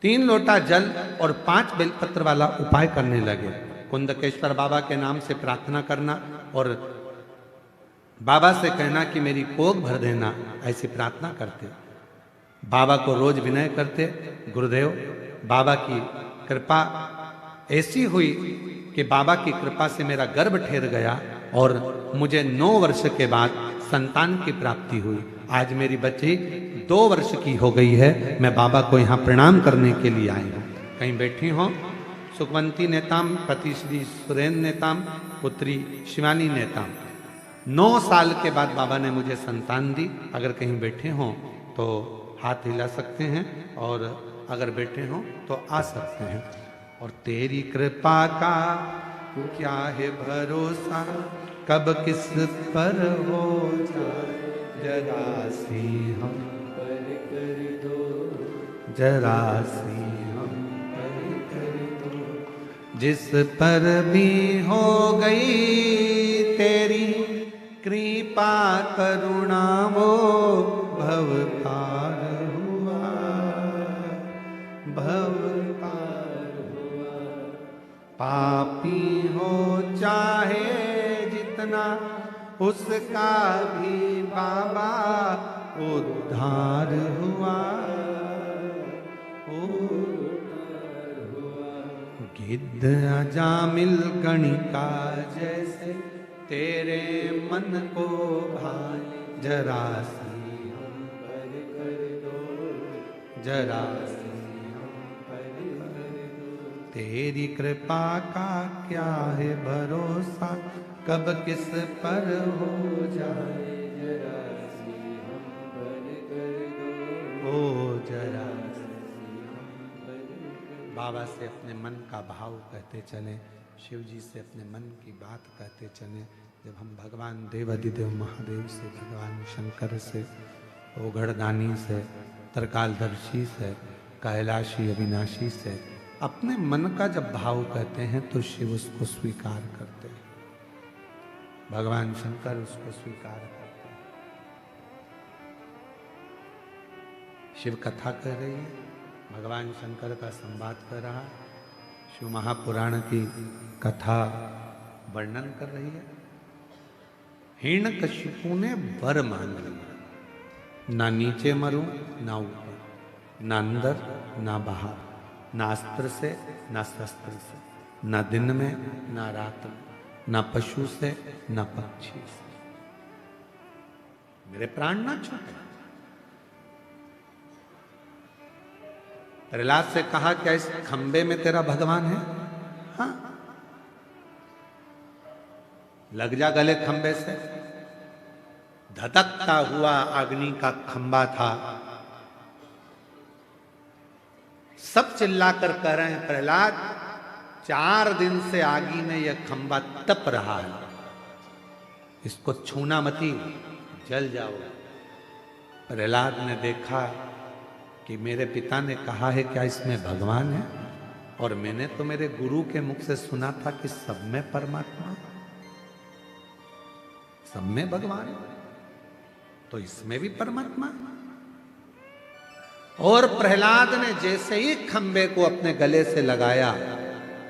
3 लोटा जल और 5 बेलपत्र वाला उपाय करने लगे। कुंदकेश्वर बाबा के नाम से प्रार्थना करना और बाबा से कहना कि मेरी कोख भर देना, ऐसी प्रार्थना करते। बाबा को रोज विनय करते। गुरुदेव, बाबा की कृपा ऐसी हुई कि बाबा की कृपा से मेरा गर्भ ठहर गया और मुझे 9 वर्ष के बाद संतान की प्राप्ति हुई। आज मेरी बच्ची 2 वर्ष की हो गई है। मैं बाबा को यहाँ प्रणाम करने के लिए आई हूँ। कहीं बैठी हो? सुखवंती नेताम, पति श्री सुरेंद्र नेताम, पुत्री शिवानी नेताम। 9 साल के बाद बाबा ने मुझे संतान दी। अगर कहीं बैठे हो तो हाथ हिला सकते हैं, और अगर बैठे हो तो आ सकते हैं। और तेरी कृपा का क्या है भरोसा कब किस पर हो जाए, जरा सी हम पर कर दो, जरा सी हम पर कर दो, जिस पर भी हो गई तेरी कृपा करुणा वो भव पार हुआ, भव पार हुआ। पापी हो चाहे जितना उसका भी बाबा उद्धार हुआ, उद्धार हुआ। गिद्ध अजामिल गणिका जैसे तेरे मन को भाए, जरा सी हम पर कर दो, जरा सी हम पर कर दो। तेरी कृपा का क्या है भरोसा कब किस पर हो जाए, जरा सी हम पर कर दो, ओ जरा। हम पर कर। बाबा से अपने मन का भाव कहते चलें, शिव जी से अपने मन की बात कहते चलें। जब हम भगवान देवाधिदेव महादेव से, भगवान शंकर से, ओघड़दानी से, त्रिकालदर्शी से, कैलाशी अविनाशी से अपने मन का जब भाव कहते हैं तो शिव उसको स्वीकार करते हैं, भगवान शंकर उसको स्वीकार करते हैं। शिव कथा कर रही है, भगवान शंकर का संवाद कर रहा, शिव महापुराण की कथा वर्णन कर रही है। हिरण्यकशिपु ने वर मांग लिया, ना नीचे मरूं ना ऊपर, ना अंदर ना बाहर, ना अस्त्र से ना शस्त्र से, ना दिन में ना रात में, ना पशु से ना पक्षी से, मेरे प्राण ना छूटे। प्रहलाद से कहा क्या इस खंबे में तेरा भगवान है? हाँ, लग जा गले खंबे से। धधकता हुआ अग्नि का खंबा था। सब चिल्लाकर कह रहे हैं प्रहलाद 4 दिन से आगी में यह खंबा तप रहा है, इसको छूना मती, जल जाओ। प्रहलाद ने देखा कि मेरे पिता ने कहा है क्या इसमें भगवान है, और मैंने तो मेरे गुरु के मुख से सुना था कि सब में परमात्मा, सब में भगवान, तो इसमें भी परमात्मा। और प्रहलाद ने जैसे ही खंबे को अपने गले से लगाया,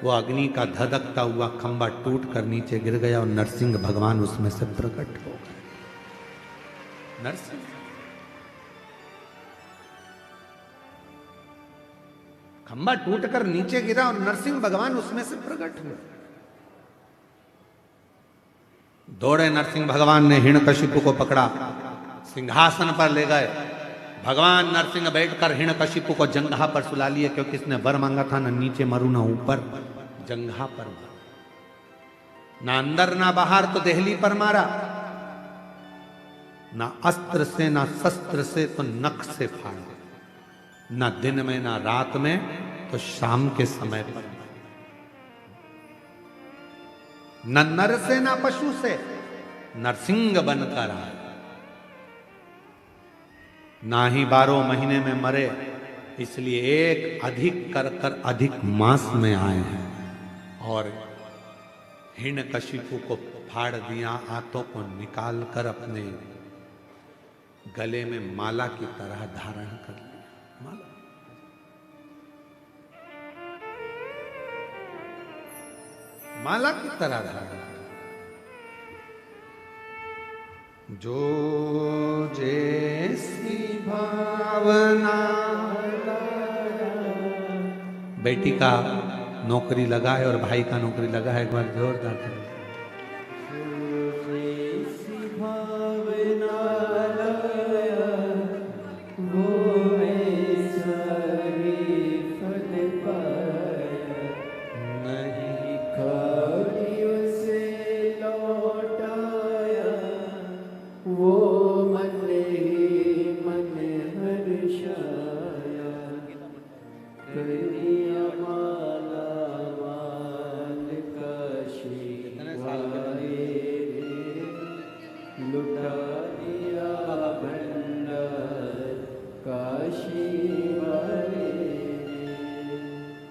वो अग्नि का धधकता हुआ खंबा टूट कर नीचे गिर गया और नरसिंह भगवान उसमें से प्रकट हो गए। नरसिंह खंबा टूटकर नीचे गिरा और नरसिंह भगवान उसमें से प्रकट हुए। दौड़े नरसिंह भगवान ने हिरण्यकशिपु को पकड़ा, सिंहासन पर ले गए। भगवान नरसिंह बैठकर हिरण्यकशिपु को जंघा पर सुला लिए, क्योंकि इसने वर मांगा था, न नीचे मरू न ऊपर, जंघा पर मारा। ना अंदर ना बाहर तो देहली पर मारा, ना अस्त्र से ना शस्त्र से तो नख से फाड़ा, ना दिन में ना रात में तो शाम के समय पर, न नर से ना पशु से, नरसिंह बनकर आए। ना ही 12 महीने में मरे, इसलिए एक अधिक कर कर अधिक मास में आए हैं और हिरण्यकशिपु को फाड़ दिया, हाथों को निकाल कर अपने गले में माला की तरह धारण कर लिया। माला माला की तरह धारण। जो जैसी भावना, बेटी का नौकरी लगा है और भाई का नौकरी लगा है, एक बार जोरदार करें।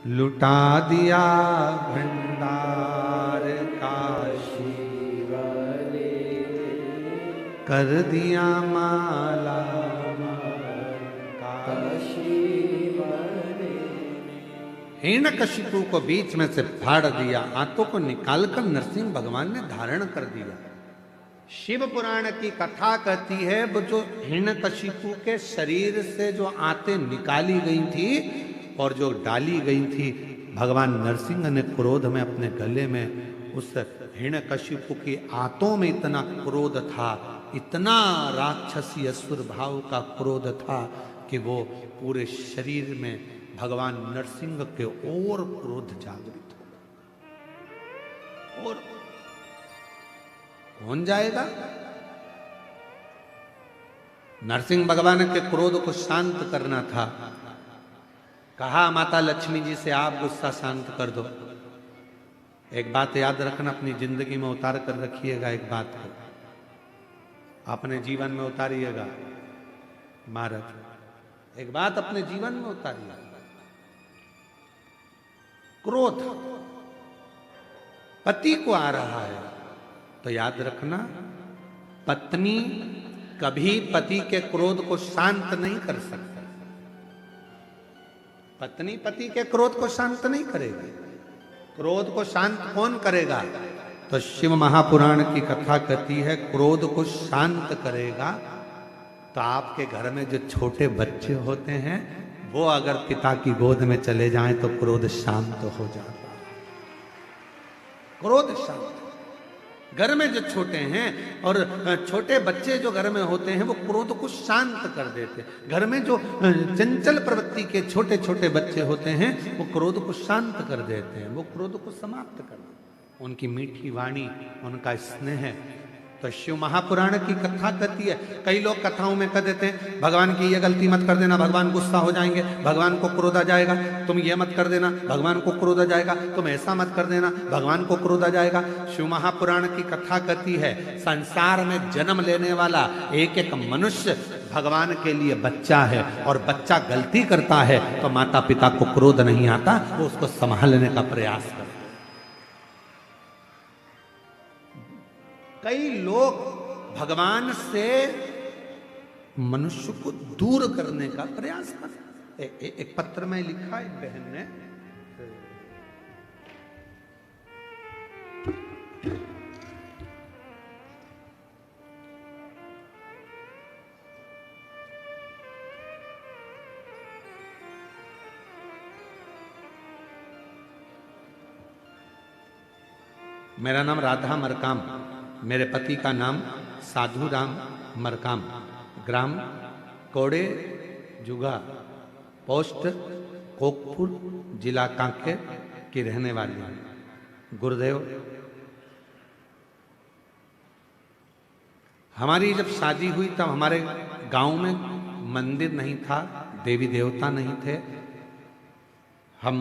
लुटा दिया भंडार काशी वाले, कर दिया माला काशी वाले। हिरण्यकशिपु को बीच में से फाड़ दिया, आंतों को निकालकर नरसिंह भगवान ने धारण कर दिया। शिव पुराण की कथा कहती है वो जो हिरण्यकशिपु के शरीर से जो आंतें निकाली गई थी और जो डाली गई थी, भगवान नरसिंह ने क्रोध में अपने गले में उस हिरण्यकशिपु की आंतों में इतना क्रोध था, इतना राक्षसी असुर भाव का क्रोध था कि वो पूरे शरीर में भगवान नरसिंह के और क्रोध जागृत हो। और कौन जाएगा? नरसिंह भगवान के क्रोध को शांत करना था। कहा माता लक्ष्मी जी से आप गुस्सा शांत कर दो। एक बात याद रखना, अपनी जिंदगी में उतार कर रखिएगा, एक बात को अपने जीवन में उतारिएगा। महाराज एक बात अपने जीवन में उतारिएगा, क्रोध पति को आ रहा है तो याद रखना, पत्नी कभी पति के क्रोध को शांत नहीं कर सकती। पत्नी पति के क्रोध को शांत नहीं करेगी। क्रोध को शांत कौन करेगा? तो शिव महापुराण की कथा कहती है क्रोध को शांत करेगा तो आपके घर में जो छोटे बच्चे होते हैं वो अगर पिता की गोद में चले जाएं तो क्रोध शांत हो जाता है। क्रोध शांत। घर में जो छोटे हैं और छोटे बच्चे जो घर में होते हैं वो क्रोध को शांत कर देते हैं। घर में जो चंचल प्रवृत्ति के छोटे छोटे बच्चे होते हैं वो क्रोध को शांत कर देते हैं, वो क्रोध को समाप्त कर देते हैं। उनकी मीठी वाणी, उनका स्नेह। तो शिव महापुराण की कथा कहती है। कई लोग कथाओं में कह देते हैं भगवान की ये गलती मत कर देना, भगवान गुस्सा हो जाएंगे, भगवान को क्रोध आ जाएगा, तुम ये मत कर देना, भगवान को क्रोध आ जाएगा, तुम ऐसा मत कर देना, भगवान को क्रोध आ जाएगा। शिव महापुराण की कथा कहती है संसार में जन्म लेने वाला एक एक मनुष्य भगवान के लिए बच्चा है, और बच्चा गलती करता है तो माता पिता को क्रोध नहीं आता, वो उसको संभालने का प्रयास करता है। कई लोग भगवान से मनुष्य को दूर करने का प्रयास करते। एक पत्र में लिखा एक बहन ने, मेरा नाम राधा मरकाम, मेरे पति का नाम साधु राम मरकाम, ग्राम कोड़े जुगा, पोस्ट कोकपुर, जिला कांकेर की रहने वाली हूँ। गुरुदेव, हमारी जब शादी हुई तब हमारे गांव में मंदिर नहीं था, देवी देवता नहीं थे। हम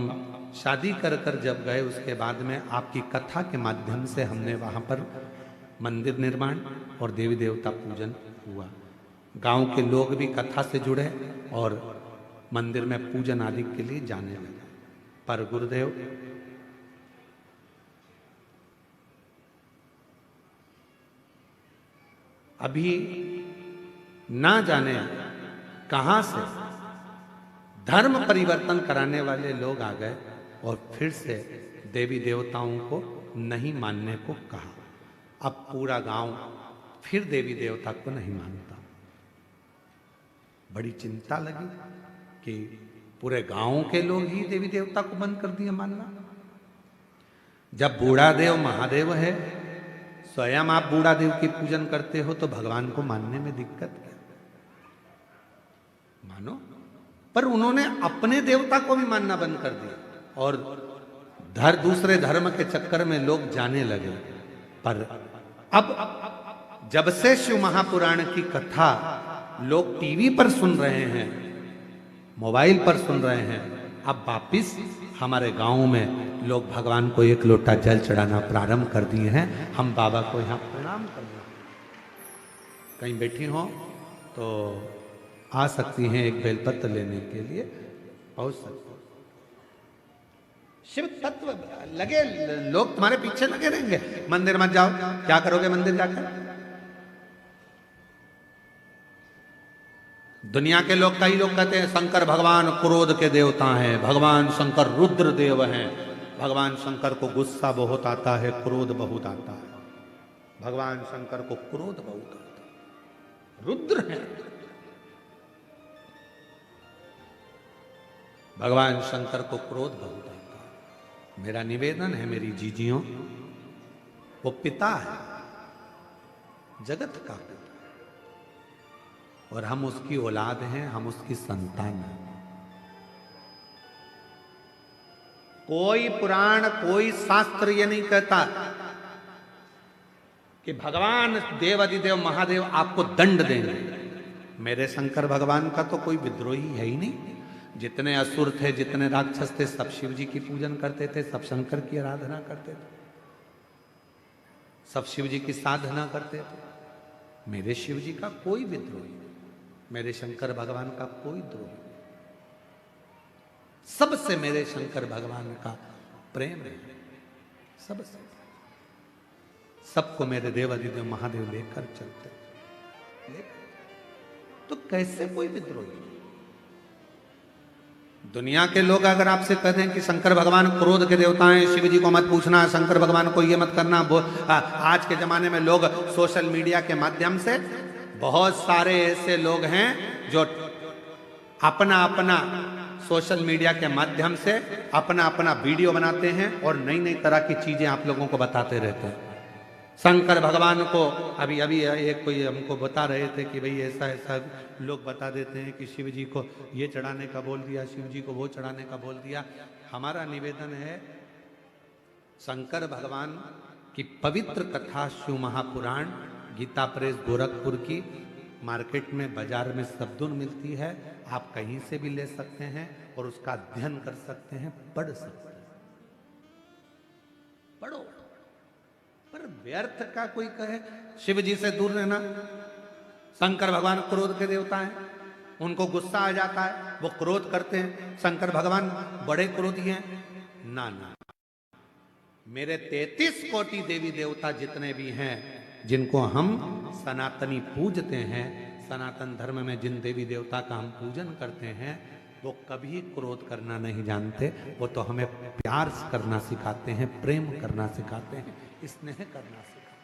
शादी कर कर जब गए उसके बाद में आपकी कथा के माध्यम से हमने वहाँ पर मंदिर निर्माण और देवी देवता पूजन हुआ। गांव के लोग भी कथा से जुड़े और मंदिर में पूजन आदि के लिए जाने लगे। पर गुरुदेव, अभी ना जाने कहां से धर्म परिवर्तन कराने वाले लोग आ गए और फिर से देवी देवताओं को नहीं मानने को कहा। अब पूरा गांव फिर देवी देवता को नहीं मानता। बड़ी चिंता लगी कि पूरे गांव के लोग ही देवी देवता को बंद कर दिए मानना। जब बूढ़ा देव महादेव है, स्वयं आप बूढ़ा देव की पूजन करते हो तो भगवान को मानने में दिक्कत क्या? मानो। पर उन्होंने अपने देवता को भी मानना बंद कर दिया और दूसरे धर्म के चक्कर में लोग जाने लगे। पर अब जब से शिव महापुराण की कथा लोग टीवी पर सुन रहे हैं, मोबाइल पर सुन रहे हैं, अब वापिस हमारे गांव में लोग भगवान को एक लोटा जल चढ़ाना प्रारंभ कर दिए हैं। हम बाबा को यहाँ प्रणाम करना, कहीं बैठी हो तो आ सकती हैं, एक बेलपत्र लेने के लिए पहुंच सकती। शिव तत्व लगे, लोग तुम्हारे पीछे लगे रहेंगे। मंदिर मत जाओ, क्या करोगे मंदिर जाकर? दुनिया के लोग, कई लोग कहते हैं शंकर भगवान क्रोध के देवता हैं, भगवान शंकर रुद्र देव हैं, भगवान शंकर को गुस्सा बहुत आता है, क्रोध बहुत आता है। भगवान शंकर को क्रोध बहुत आता है, रुद्र है भगवान शंकर को क्रोध बहुत आता है। मेरा निवेदन है मेरी जीजियों, वो पिता है, जगत का पिता, और हम उसकी औलाद हैं, हम उसकी संतान हैं। कोई पुराण, कोई शास्त्र ये नहीं कहता कि भगवान देवाधिदेव महादेव आपको दंड देंगे। मेरे शंकर भगवान का तो कोई विद्रोही है ही नहीं। जितने असुर थे, जितने राक्षस थे, सब शिव जी की पूजन करते थे, सब शंकर की आराधना करते थे, सब शिव जी की साधना करते थे। मेरे शिव जी का कोई विद्रोही नहीं, मेरे शंकर भगवान का कोई द्रोही नहीं। सबसे मेरे शंकर भगवान का प्रेम है, सबसे। सबको मेरे देवाधिदेव महादेव लेकर चलते, तो कैसे कोई विद्रोही? दुनिया के लोग अगर आपसे कहते हैं कि शंकर भगवान क्रोध के देवता हैं, शिव जी को मत पूछना, शंकर भगवान को ये मत करना। आज के जमाने में लोग सोशल मीडिया के माध्यम से, बहुत सारे ऐसे लोग हैं जो अपना अपना सोशल मीडिया के माध्यम से अपना अपना वीडियो बनाते हैं और नई नई तरह की चीजें आप लोगों को बताते रहते हैं। शंकर भगवान को अभी अभी एक कोई हमको बता रहे थे कि भाई ऐसा ऐसा लोग बता देते हैं कि शिव जी को ये चढ़ाने का बोल दिया, शिव जी को वो चढ़ाने का बोल दिया। हमारा निवेदन है, शंकर भगवान की पवित्र कथा शिव महापुराण गीता प्रेस गोरखपुर की मार्केट में, बाजार में सबदुन मिलती है। आप कहीं से भी ले सकते हैं और उसका अध्ययन कर सकते हैं, पढ़ सकते हैं। पढ़ो, पर व्यर्थ का कोई कहे शिव जी से दूर रहना, शंकर भगवान क्रोध के देवता हैं, उनको गुस्सा आ जाता है, वो क्रोध करते हैं, शंकर भगवान बड़े क्रोधी हैं। ना ना, मेरे 33 कोटि देवी देवता जितने भी हैं, जिनको हम सनातनी पूजते हैं, सनातन धर्म में जिन देवी देवता का हम पूजन करते हैं, वो कभी क्रोध करना नहीं जानते। वो तो हमें प्यार करना सिखाते हैं, प्रेम करना सिखाते हैं, स्नेह करना सिखाते हैं।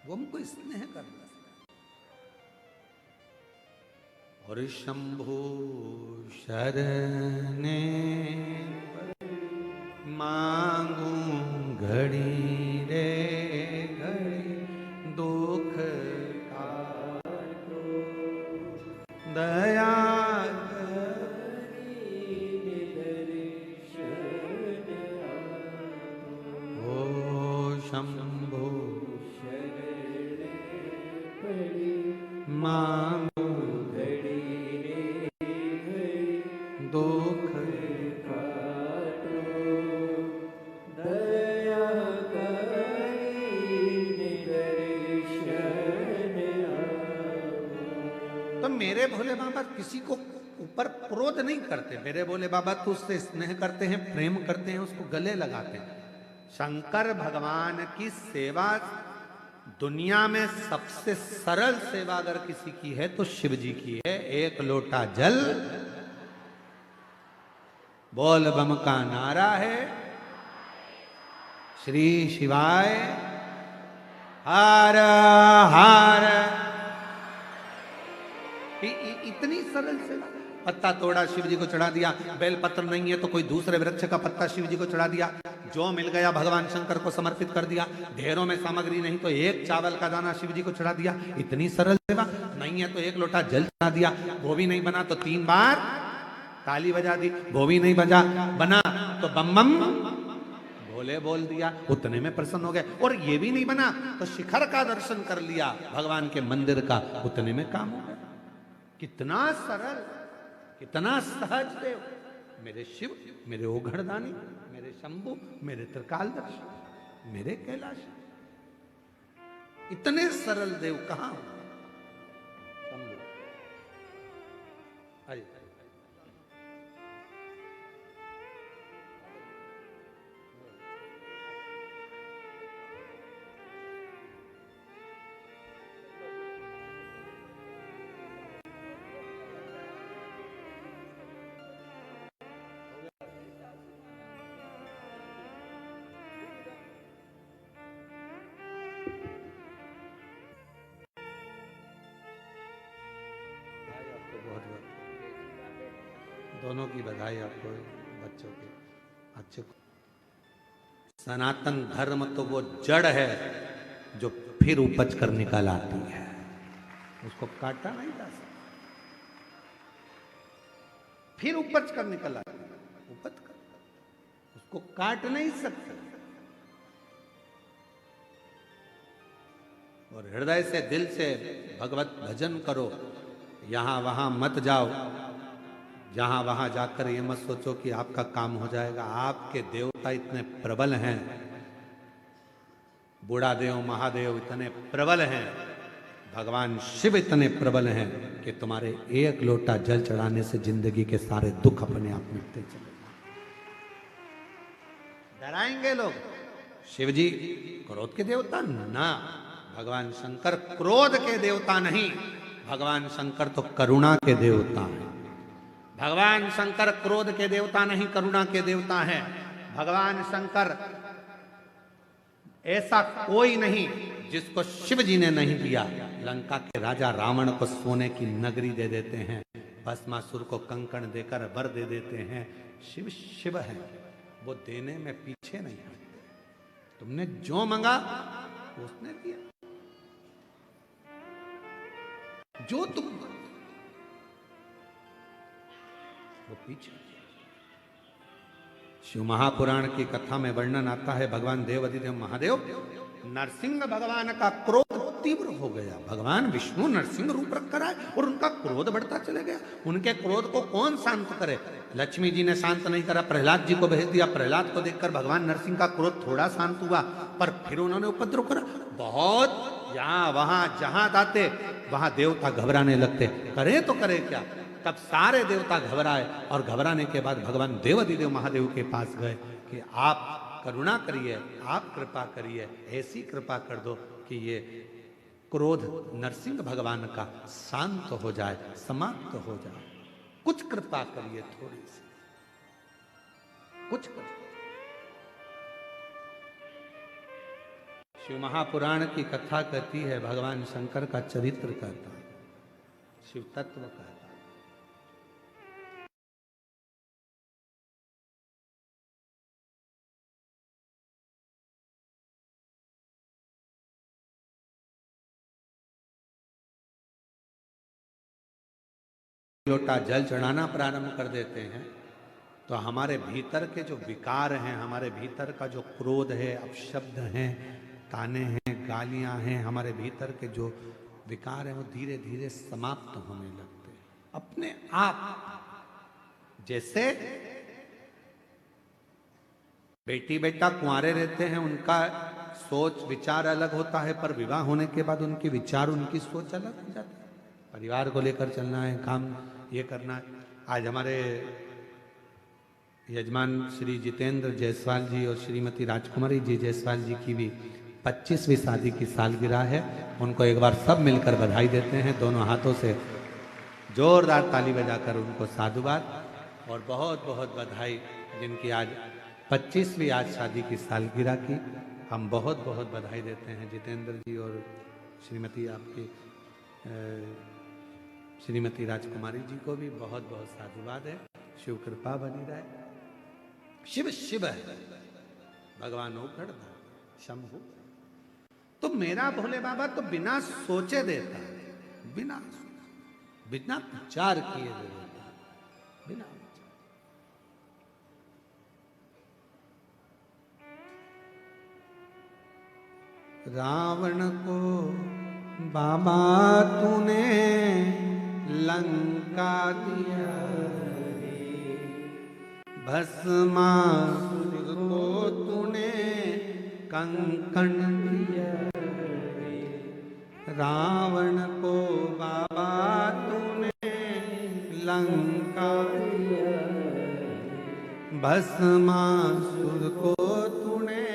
वो हमको स्नेह करना सिखाते। और शंभु शरणे मांगू घड़ी रे घड़ी, दुख काटो दया शंभो मांगो घड़ी रे घड़ी, दुख काटो दया तो मेरे भोले बाबा किसी को ऊपर क्रोध नहीं करते। मेरे भोले बाबा तो उससे स्नेह करते हैं, प्रेम करते हैं, उसको गले लगाते हैं। शंकर भगवान की सेवा दुनिया में सबसे सरल सेवा अगर किसी की है तो शिव जी की है। एक लोटा जल, बोल बम का नारा है, श्री शिवाय हर हर। इतनी सरल सेवा। पत्ता तोड़ा, शिव जी को चढ़ा दिया। बेल पत्र नहीं है तो कोई दूसरे वृक्ष का पत्ता शिव जी को चढ़ा दिया। जो मिल गया भगवान शंकर को समर्पित कर दिया। ढेरों में सामग्री नहीं तो एक चावल का दाना शिव जी को चढ़ा दिया। इतनी सरल सेवा। नहीं है तो एक लोटा जल चढ़ा दिया। वो भी नहीं बना तो 3 बार ताली बजा दी। वो भी नहीं बना तो बम बम भोले बोल दिया। उतने में प्रसन्न हो गए। और ये भी नहीं बना तो शिखर का दर्शन कर लिया भगवान के मंदिर का। उतने में काम हो गया। कितना सरल, कितना सहज देव मेरे शिव, मेरे ओघड़दानी, मेरे शंभु, मेरे त्रिकालदर्शी, मेरे कैलाश। इतने सरल देव कहां हो? शंभु दोनों की बधाई आपको, बच्चों के अच्छे। सनातन धर्म तो वो जड़ है जो फिर उपज कर निकल आती है, उसको काटा नहीं जा सकता, फिर उपज कर निकल आती है, उपज कर, उसको काट नहीं सकते। और हृदय से दिल से भगवत भजन करो, यहां वहां मत जाओ, जहां वहां जाकर ये मत सोचो कि आपका काम हो जाएगा। आपके देवता इतने प्रबल हैं, बूढ़ा देव महादेव इतने प्रबल हैं, भगवान शिव इतने प्रबल हैं कि तुम्हारे एक लोटा जल चढ़ाने से जिंदगी के सारे दुख अपने आप मिटते चले। डराएंगे लोग, शिव जी क्रोध के देवता ना, भगवान शंकर क्रोध के देवता नहीं, भगवान शंकर तो करुणा के देवता हैं। भगवान शंकर क्रोध के देवता नहीं, करुणा के देवता हैं। भगवान शंकर ऐसा कोई नहीं जिसको शिव जी ने नहीं दिया। लंका के राजा रावण को सोने की नगरी दे देते हैं, भस्मासुर को कंकण देकर वर दे देते हैं। शिव शिव है, वो देने में पीछे नहीं है। तुमने जो मांगा उसने दिया, जो तुम वो पीछे। शिव महापुराण की कथा में वर्णन आता है, भगवान देवाधिदेव महादेव नरसिंह भगवान का क्रोध तीव्र हो गया। भगवान विष्णु नरसिंह रूप रखकर आए और उनका क्रोध बढ़ता चले गया। उनके क्रोध को कौन शांत करे? लक्ष्मी जी ने शांत नहीं करा, प्रहलाद जी को भेज दिया। प्रहलाद को देखकर भगवान नरसिंह का क्रोध थोड़ा शांत हुआ, पर फिर उन्होंने उपद्रव करा बहुत। यहाँ वहां जहां जाते वहां देवता घबराने लगते, करे तो करे क्या। तब सारे देवता घबराए और घबराने के बाद भगवान देवाधिदेव महादेव के पास गए कि आप करुणा करिए, आप कृपा करिए, ऐसी कृपा कर दो कि ये क्रोध नरसिंह भगवान का शांत हो जाए, समाप्त हो जाए। कुछ कृपा करिए, थोड़ी सी कुछ करिए। शिव महापुराण की कथा कहती है, भगवान शंकर का चरित्र कहता है, शिव तत्व कहता है। लोटा जल चढ़ाना प्रारंभ कर देते हैं तो हमारे भीतर के जो विकार हैं, हमारे भीतर का जो क्रोध है, अपशब्द हैं, ताने हैं, गालियां हैं, हमारे भीतर के जो विकार हैं वो धीरे धीरे समाप्त होने लगते हैं अपने आप। जैसे बेटी बेटा कुंवारे रहते हैं, उनका सोच विचार अलग होता है, पर विवाह होने के बाद उनके विचार, उनकी सोच अलग हो जाती है। परिवार को लेकर चलना है, काम ये करना है। आज हमारे यजमान श्री जितेंद्र जायसवाल जी और श्रीमती राजकुमारी जी जायसवाल जी की भी 25वीं शादी की सालगिरह है। उनको एक बार सब मिलकर बधाई देते हैं, दोनों हाथों से जोरदार ताली बजाकर उनको साधुवाद और बहुत बहुत बधाई। जिनकी आज 25वीं आज शादी की सालगिरह की, हम बहुत बहुत बधाई देते हैं जितेंद्र जी और श्रीमती आपकी श्रीमती राजकुमारी जी को भी बहुत बहुत साधुवाद है। शिव कृपा बनी रहे। शिव शिव है, भगवान ओखड़दा शंभु। तो मेरा भोले बाबा तो बिना सोचे देता है, बिना बिना विचार किए दे देता है, बिना विचार। रावण को बाबा तूने लंका दिया, भस्मासुर को तूने कंकण दिया। रावण को बाबा तूने लंका दिया, भस्मासुर को तूने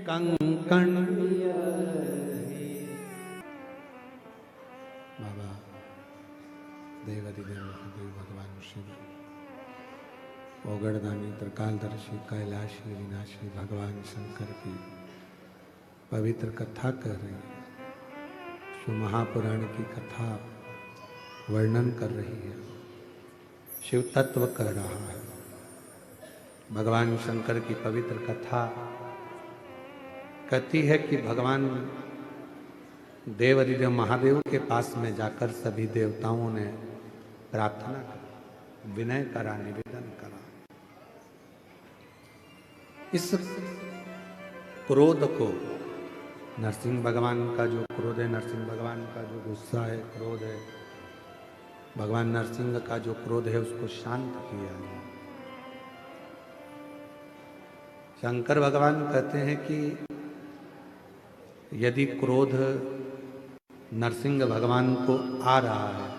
कंकण दिया। बाबा देवाधिदेव महादेव भगवान शिव, ओगड़दानी त्रिकालदर्शी कैलाशी विनाशी भगवान शंकर की पवित्र कथा कर रही है। शिव महापुराण की कथा वर्णन कर रही है। शिव तत्व कर रहा है। भगवान शंकर की पवित्र कथा कहती है कि भगवान देवाधिदेव महादेव के पास में जाकर सभी देवताओं ने प्रार्थना करी, विनय करा, निवेदन करा। इस क्रोध को, नरसिंह भगवान का जो क्रोध है, नरसिंह भगवान का जो गुस्सा है, क्रोध है, भगवान नरसिंह का जो क्रोध है, उसको शांत किया जाए। शंकर भगवान कहते हैं कि यदि क्रोध नरसिंह भगवान को आ रहा है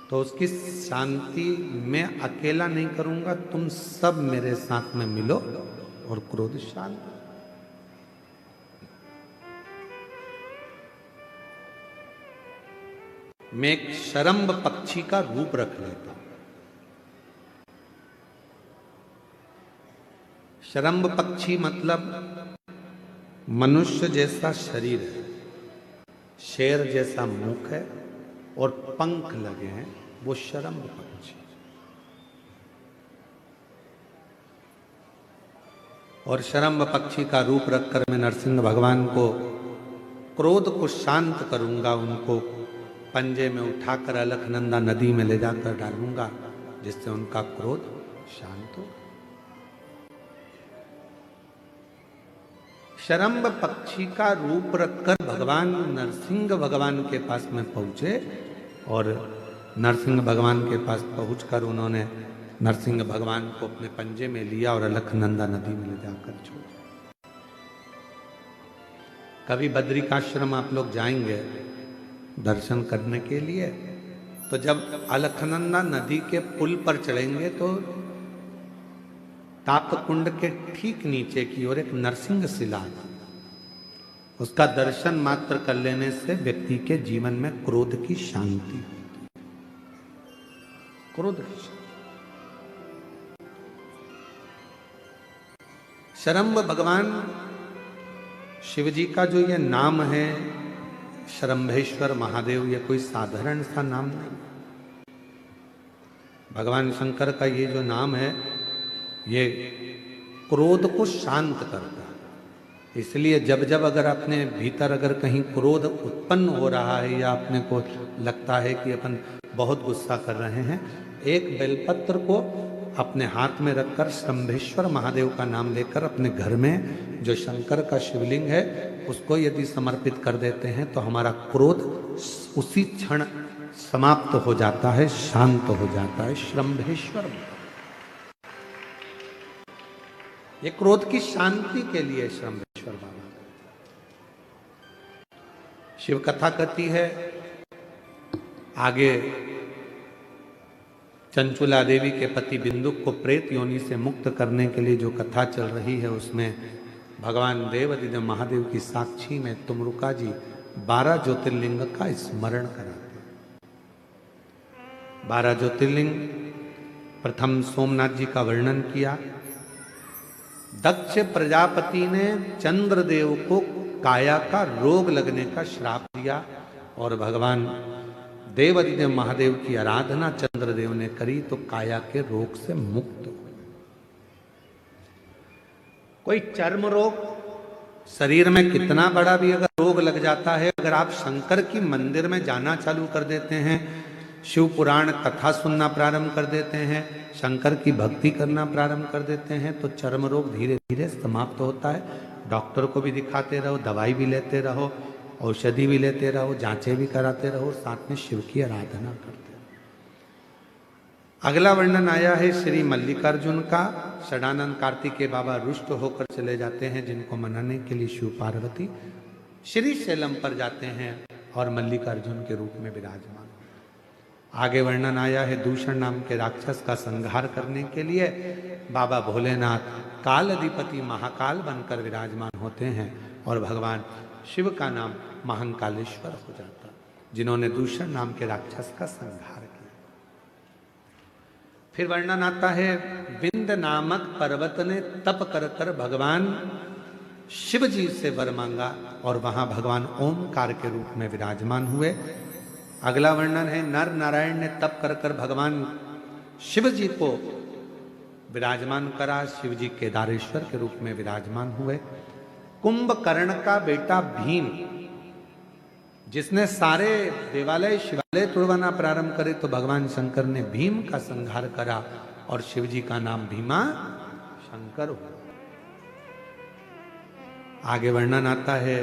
तो उसकी शांति मैं अकेला नहीं करूंगा, तुम सब मेरे साथ में मिलो और क्रोध शांत। मैं एक शरम्ब पक्षी का रूप रख लेता हूं। शरम्ब पक्षी मतलब मनुष्य जैसा शरीर है, शेर जैसा मुख है और पंख लगे हैं, वो शरम्ब पक्षी। और शरम्ब पक्षी का रूप रखकर मैं नरसिंह भगवान को क्रोध को शांत करूंगा, उनको पंजे में उठाकर अलकनंदा नदी में ले जाकर डालूंगा, जिससे उनका क्रोध शांत हो। शरम्ब पक्षी का रूप रखकर भगवान नरसिंह भगवान के पास में पहुंचे और नरसिंह भगवान के पास पहुंचकर उन्होंने नरसिंह भगवान को अपने पंजे में लिया और अलकनंदा नदी में ले जाकर छोड़ा। कभी बद्रिकाश्रम आप लोग जाएंगे दर्शन करने के लिए, तो जब अलकनंदा नदी के पुल पर चढ़ेंगे तो ताप्त कुंड के ठीक नीचे की ओर एक नरसिंह शिला, उसका दर्शन मात्र कर लेने से व्यक्ति के जीवन में क्रोध की शांति, क्रोध की शांति। शरम्ब भगवान शिव जी का जो ये नाम है शरम्भेश्वर महादेव, ये कोई साधारण सा नाम नहीं। भगवान शंकर का ये जो नाम है ये क्रोध को शांत करता है। इसलिए जब जब अगर अपने भीतर अगर कहीं क्रोध उत्पन्न हो रहा है या अपने को लगता है कि अपन बहुत गुस्सा कर रहे हैं, एक बेलपत्र को अपने हाथ में रखकर शंभेश्वर महादेव का नाम लेकर अपने घर में जो शंकर का शिवलिंग है उसको यदि समर्पित कर देते हैं तो हमारा क्रोध उसी क्षण समाप्त हो जाता है, शांत हो जाता है। शंभेश्वर ये क्रोध की शांति के लिए शंभेश्वर बाबा। शिव कथा कहती है आगे चंचुला देवी के पति बिंदुक को प्रेत योनि से मुक्त करने के लिए जो कथा चल रही है उसमें भगवान देवाधिदेव महादेव की साक्षी में तुमरुका जी 12 ज्योतिर्लिंग का स्मरण कराते। 12 ज्योतिर्लिंग, प्रथम सोमनाथ जी का वर्णन किया। दक्ष प्रजापति ने चंद्रदेव को काया का रोग लगने का श्राप दिया और भगवान देवाधिदेव महादेव की आराधना चंद्रदेव ने करी तो काया के रोग से मुक्त हुए। कोई चर्म रोग, शरीर में कितना बड़ा भी अगर रोग लग जाता है, अगर आप शंकर की मंदिर में जाना चालू कर देते हैं, शिव पुराण कथा सुनना प्रारंभ कर देते हैं, शंकर की भक्ति करना प्रारंभ कर देते हैं, तो चर्म रोग धीरे धीरे समाप्त होता है। डॉक्टर को भी दिखाते रहो, दवाई भी लेते रहो, औषधि भी लेते रहो, जांचें भी कराते रहो, साथ में शिव की आराधना करते रहो। अगला वर्णन आया है श्री मल्लिकार्जुन का। षडानंद कार्तिकेय बाबा रुष्ट होकर चले जाते हैं, जिनको मनाने के लिए शिव पार्वती श्री शैलम पर जाते हैं और मल्लिकार्जुन के रूप में विराजमान। आगे वर्णन आया है दूषण नाम के राक्षस का संहार करने के लिए बाबा भोलेनाथ काल अधिपति महाकाल बनकर विराजमान होते हैं और भगवान शिव का नाम महाकालेश्वर हो जाता, जिन्होंने दूषण नाम के राक्षस का संहार किया। फिर वर्णन आता है विंध्य नामक पर्वत ने तप कर कर भगवान शिव जी से वर मांगा और वहां भगवान ओमकार के रूप में विराजमान हुए। अगला वर्णन है नर नारायण ने तप कर कर भगवान शिव जी को विराजमान करा। शिव जी केदारेश्वर के रूप में विराजमान हुए। कुंभकर्ण का बेटा भीम, जिसने सारे देवालय शिवालय तोड़वाना प्रारंभ करे, तो भगवान शंकर ने भीम का संहार करा और शिव जी का नाम भीमा शंकर हुआ। आगे वर्णन आता है,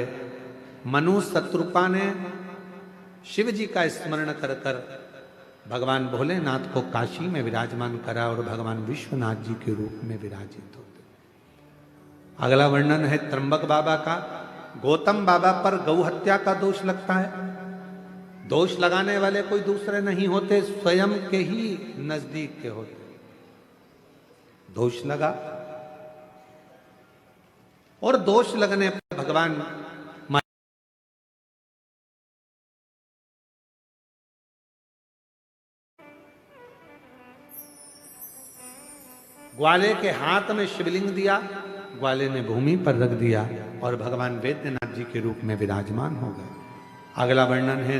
मनु शत्रुपा ने शिव जी का स्मरण कर कर भगवान भोलेनाथ को काशी में विराजमान करा और भगवान विश्वनाथ जी के रूप में विराजित होते। अगला वर्णन है त्र्यंबक बाबा का। गौतम बाबा पर गौ हत्या का दोष लगता है। दोष लगाने वाले कोई दूसरे नहीं होते, स्वयं के ही नजदीक के होते। दोष लगा और दोष लगने पर भगवान ग्वाले के हाथ में शिवलिंग दिया, ग्वाले ने भूमि पर रख दिया और भगवान वैद्यनाथ जी के रूप में विराजमान हो गए। अगला वर्णन है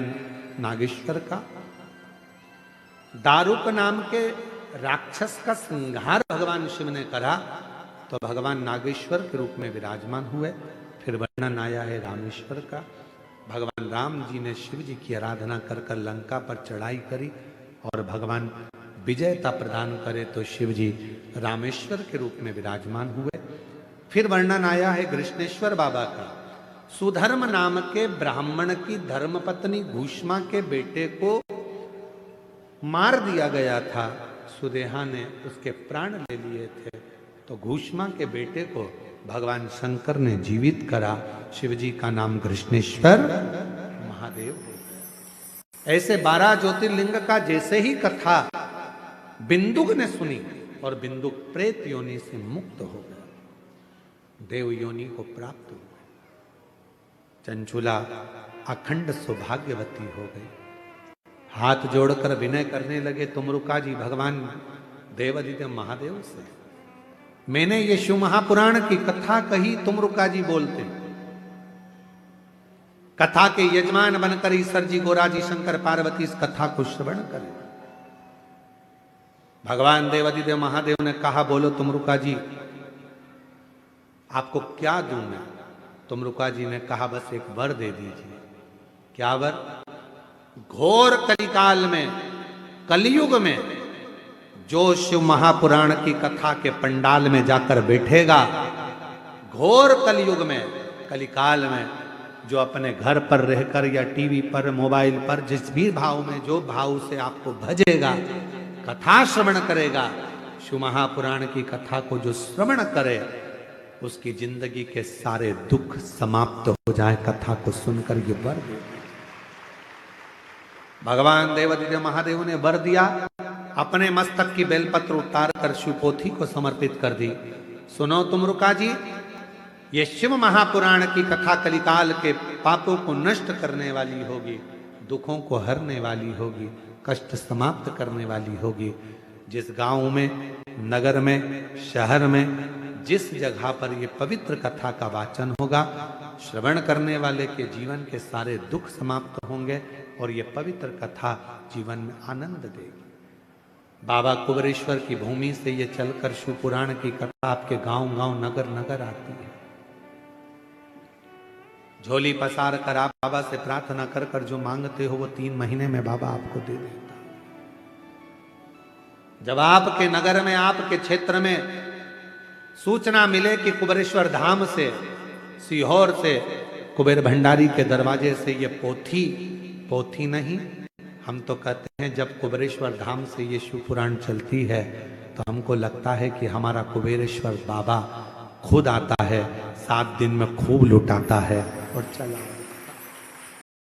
नागेश्वर का। दारुक नाम के राक्षस का संहार भगवान शिव ने करा तो भगवान नागेश्वर के रूप में विराजमान हुए। फिर वर्णन आया है रामेश्वर का। भगवान राम जी ने शिव जी की आराधना कर कर लंका पर चढ़ाई करी और भगवान विजयता प्रदान करे तो शिव जी रामेश्वर के रूप में विराजमान हुए। फिर वर्णन आया है कृष्णेश्वर बाबा का। सुधर्म नाम के ब्राह्मण की धर्मपत्नी घूष्मा के बेटे को मार दिया गया था। सुदेहा ने उसके प्राण ले लिए थे तो घूष्मा के बेटे को भगवान शंकर ने जीवित करा। शिव जी का नाम कृष्णेश्वर महादेव। ऐसे 12 ज्योतिर्लिंग का जैसे ही कथा बिंदुक ने सुनी और बिंदुक प्रेत योनि से मुक्त हो गया, देव योनि को प्राप्त हो गया। चंचुला अखंड सौभाग्यवती हो गई। हाथ जोड़कर विनय करने लगे तुमरुका जी भगवान देवादिदेव महादेव से, मैंने ये शिव महापुराण की कथा कही, तुमरुका जी बोलते। कथा के यजमान बनकर ईश्वर जी गोरा जी शंकर पार्वती इस कथा को श्रवण करें। भगवान देवादिदेव महादेव ने कहा, बोलो तुमरुका जी आपको क्या दूं मैं? तुमरुका जी ने कहा, बस एक वर दे दीजिए। क्या वर? घोर कलिकाल में, कलयुग में जो शिव महापुराण की कथा के पंडाल में जाकर बैठेगा, घोर कलयुग में, कलिकाल में, जो अपने घर पर रहकर या टीवी पर, मोबाइल पर, जिस भी भाव में, जो भाव से आपको भजेगा, कथा श्रवण करेगा, शिव महापुराण की कथा को जो श्रवण करे, उसकी जिंदगी के सारे दुख समाप्त हो जाए कथा को सुनकर। ये वर भगवान देवादिदेव महादेव ने वर दिया। अपने मस्तक की बेलपत्र उतार कर शिवपोथी को समर्पित कर दी। सुनो तुमरुका जी, ये शिव महापुराण की कथा कलिकाल के पापों को नष्ट करने वाली होगी, दुखों को हरने वाली होगी, कष्ट समाप्त करने वाली होगी। जिस गांव में, नगर में, शहर में, जिस जगह पर ये पवित्र कथा का वाचन होगा, श्रवण करने वाले के जीवन के सारे दुख समाप्त होंगे और ये पवित्र कथा जीवन में आनंद देगी। बाबा कुबेरेश्वर की भूमि से ये चलकर शिव पुराण की कथा आपके गांव गांव, नगर नगर आती है। झोली पसार कर आप बाबा से प्रार्थना कर कर जो मांगते हो वो 3 महीने में बाबा आपको दे देता। जब आपके नगर में, आपके क्षेत्र में सूचना मिले कि कुबेरेश्वर धाम से, सीहोर से, कुबेर भंडारी के दरवाजे से ये पोथी नहीं, हम तो कहते हैं जब कुबेरेश्वर धाम से ये शिव पुराण चलती है तो हमको लगता है कि हमारा कुबेरेश्वर बाबा खुद आता है, 7 दिन में खूब लुटाता है और चला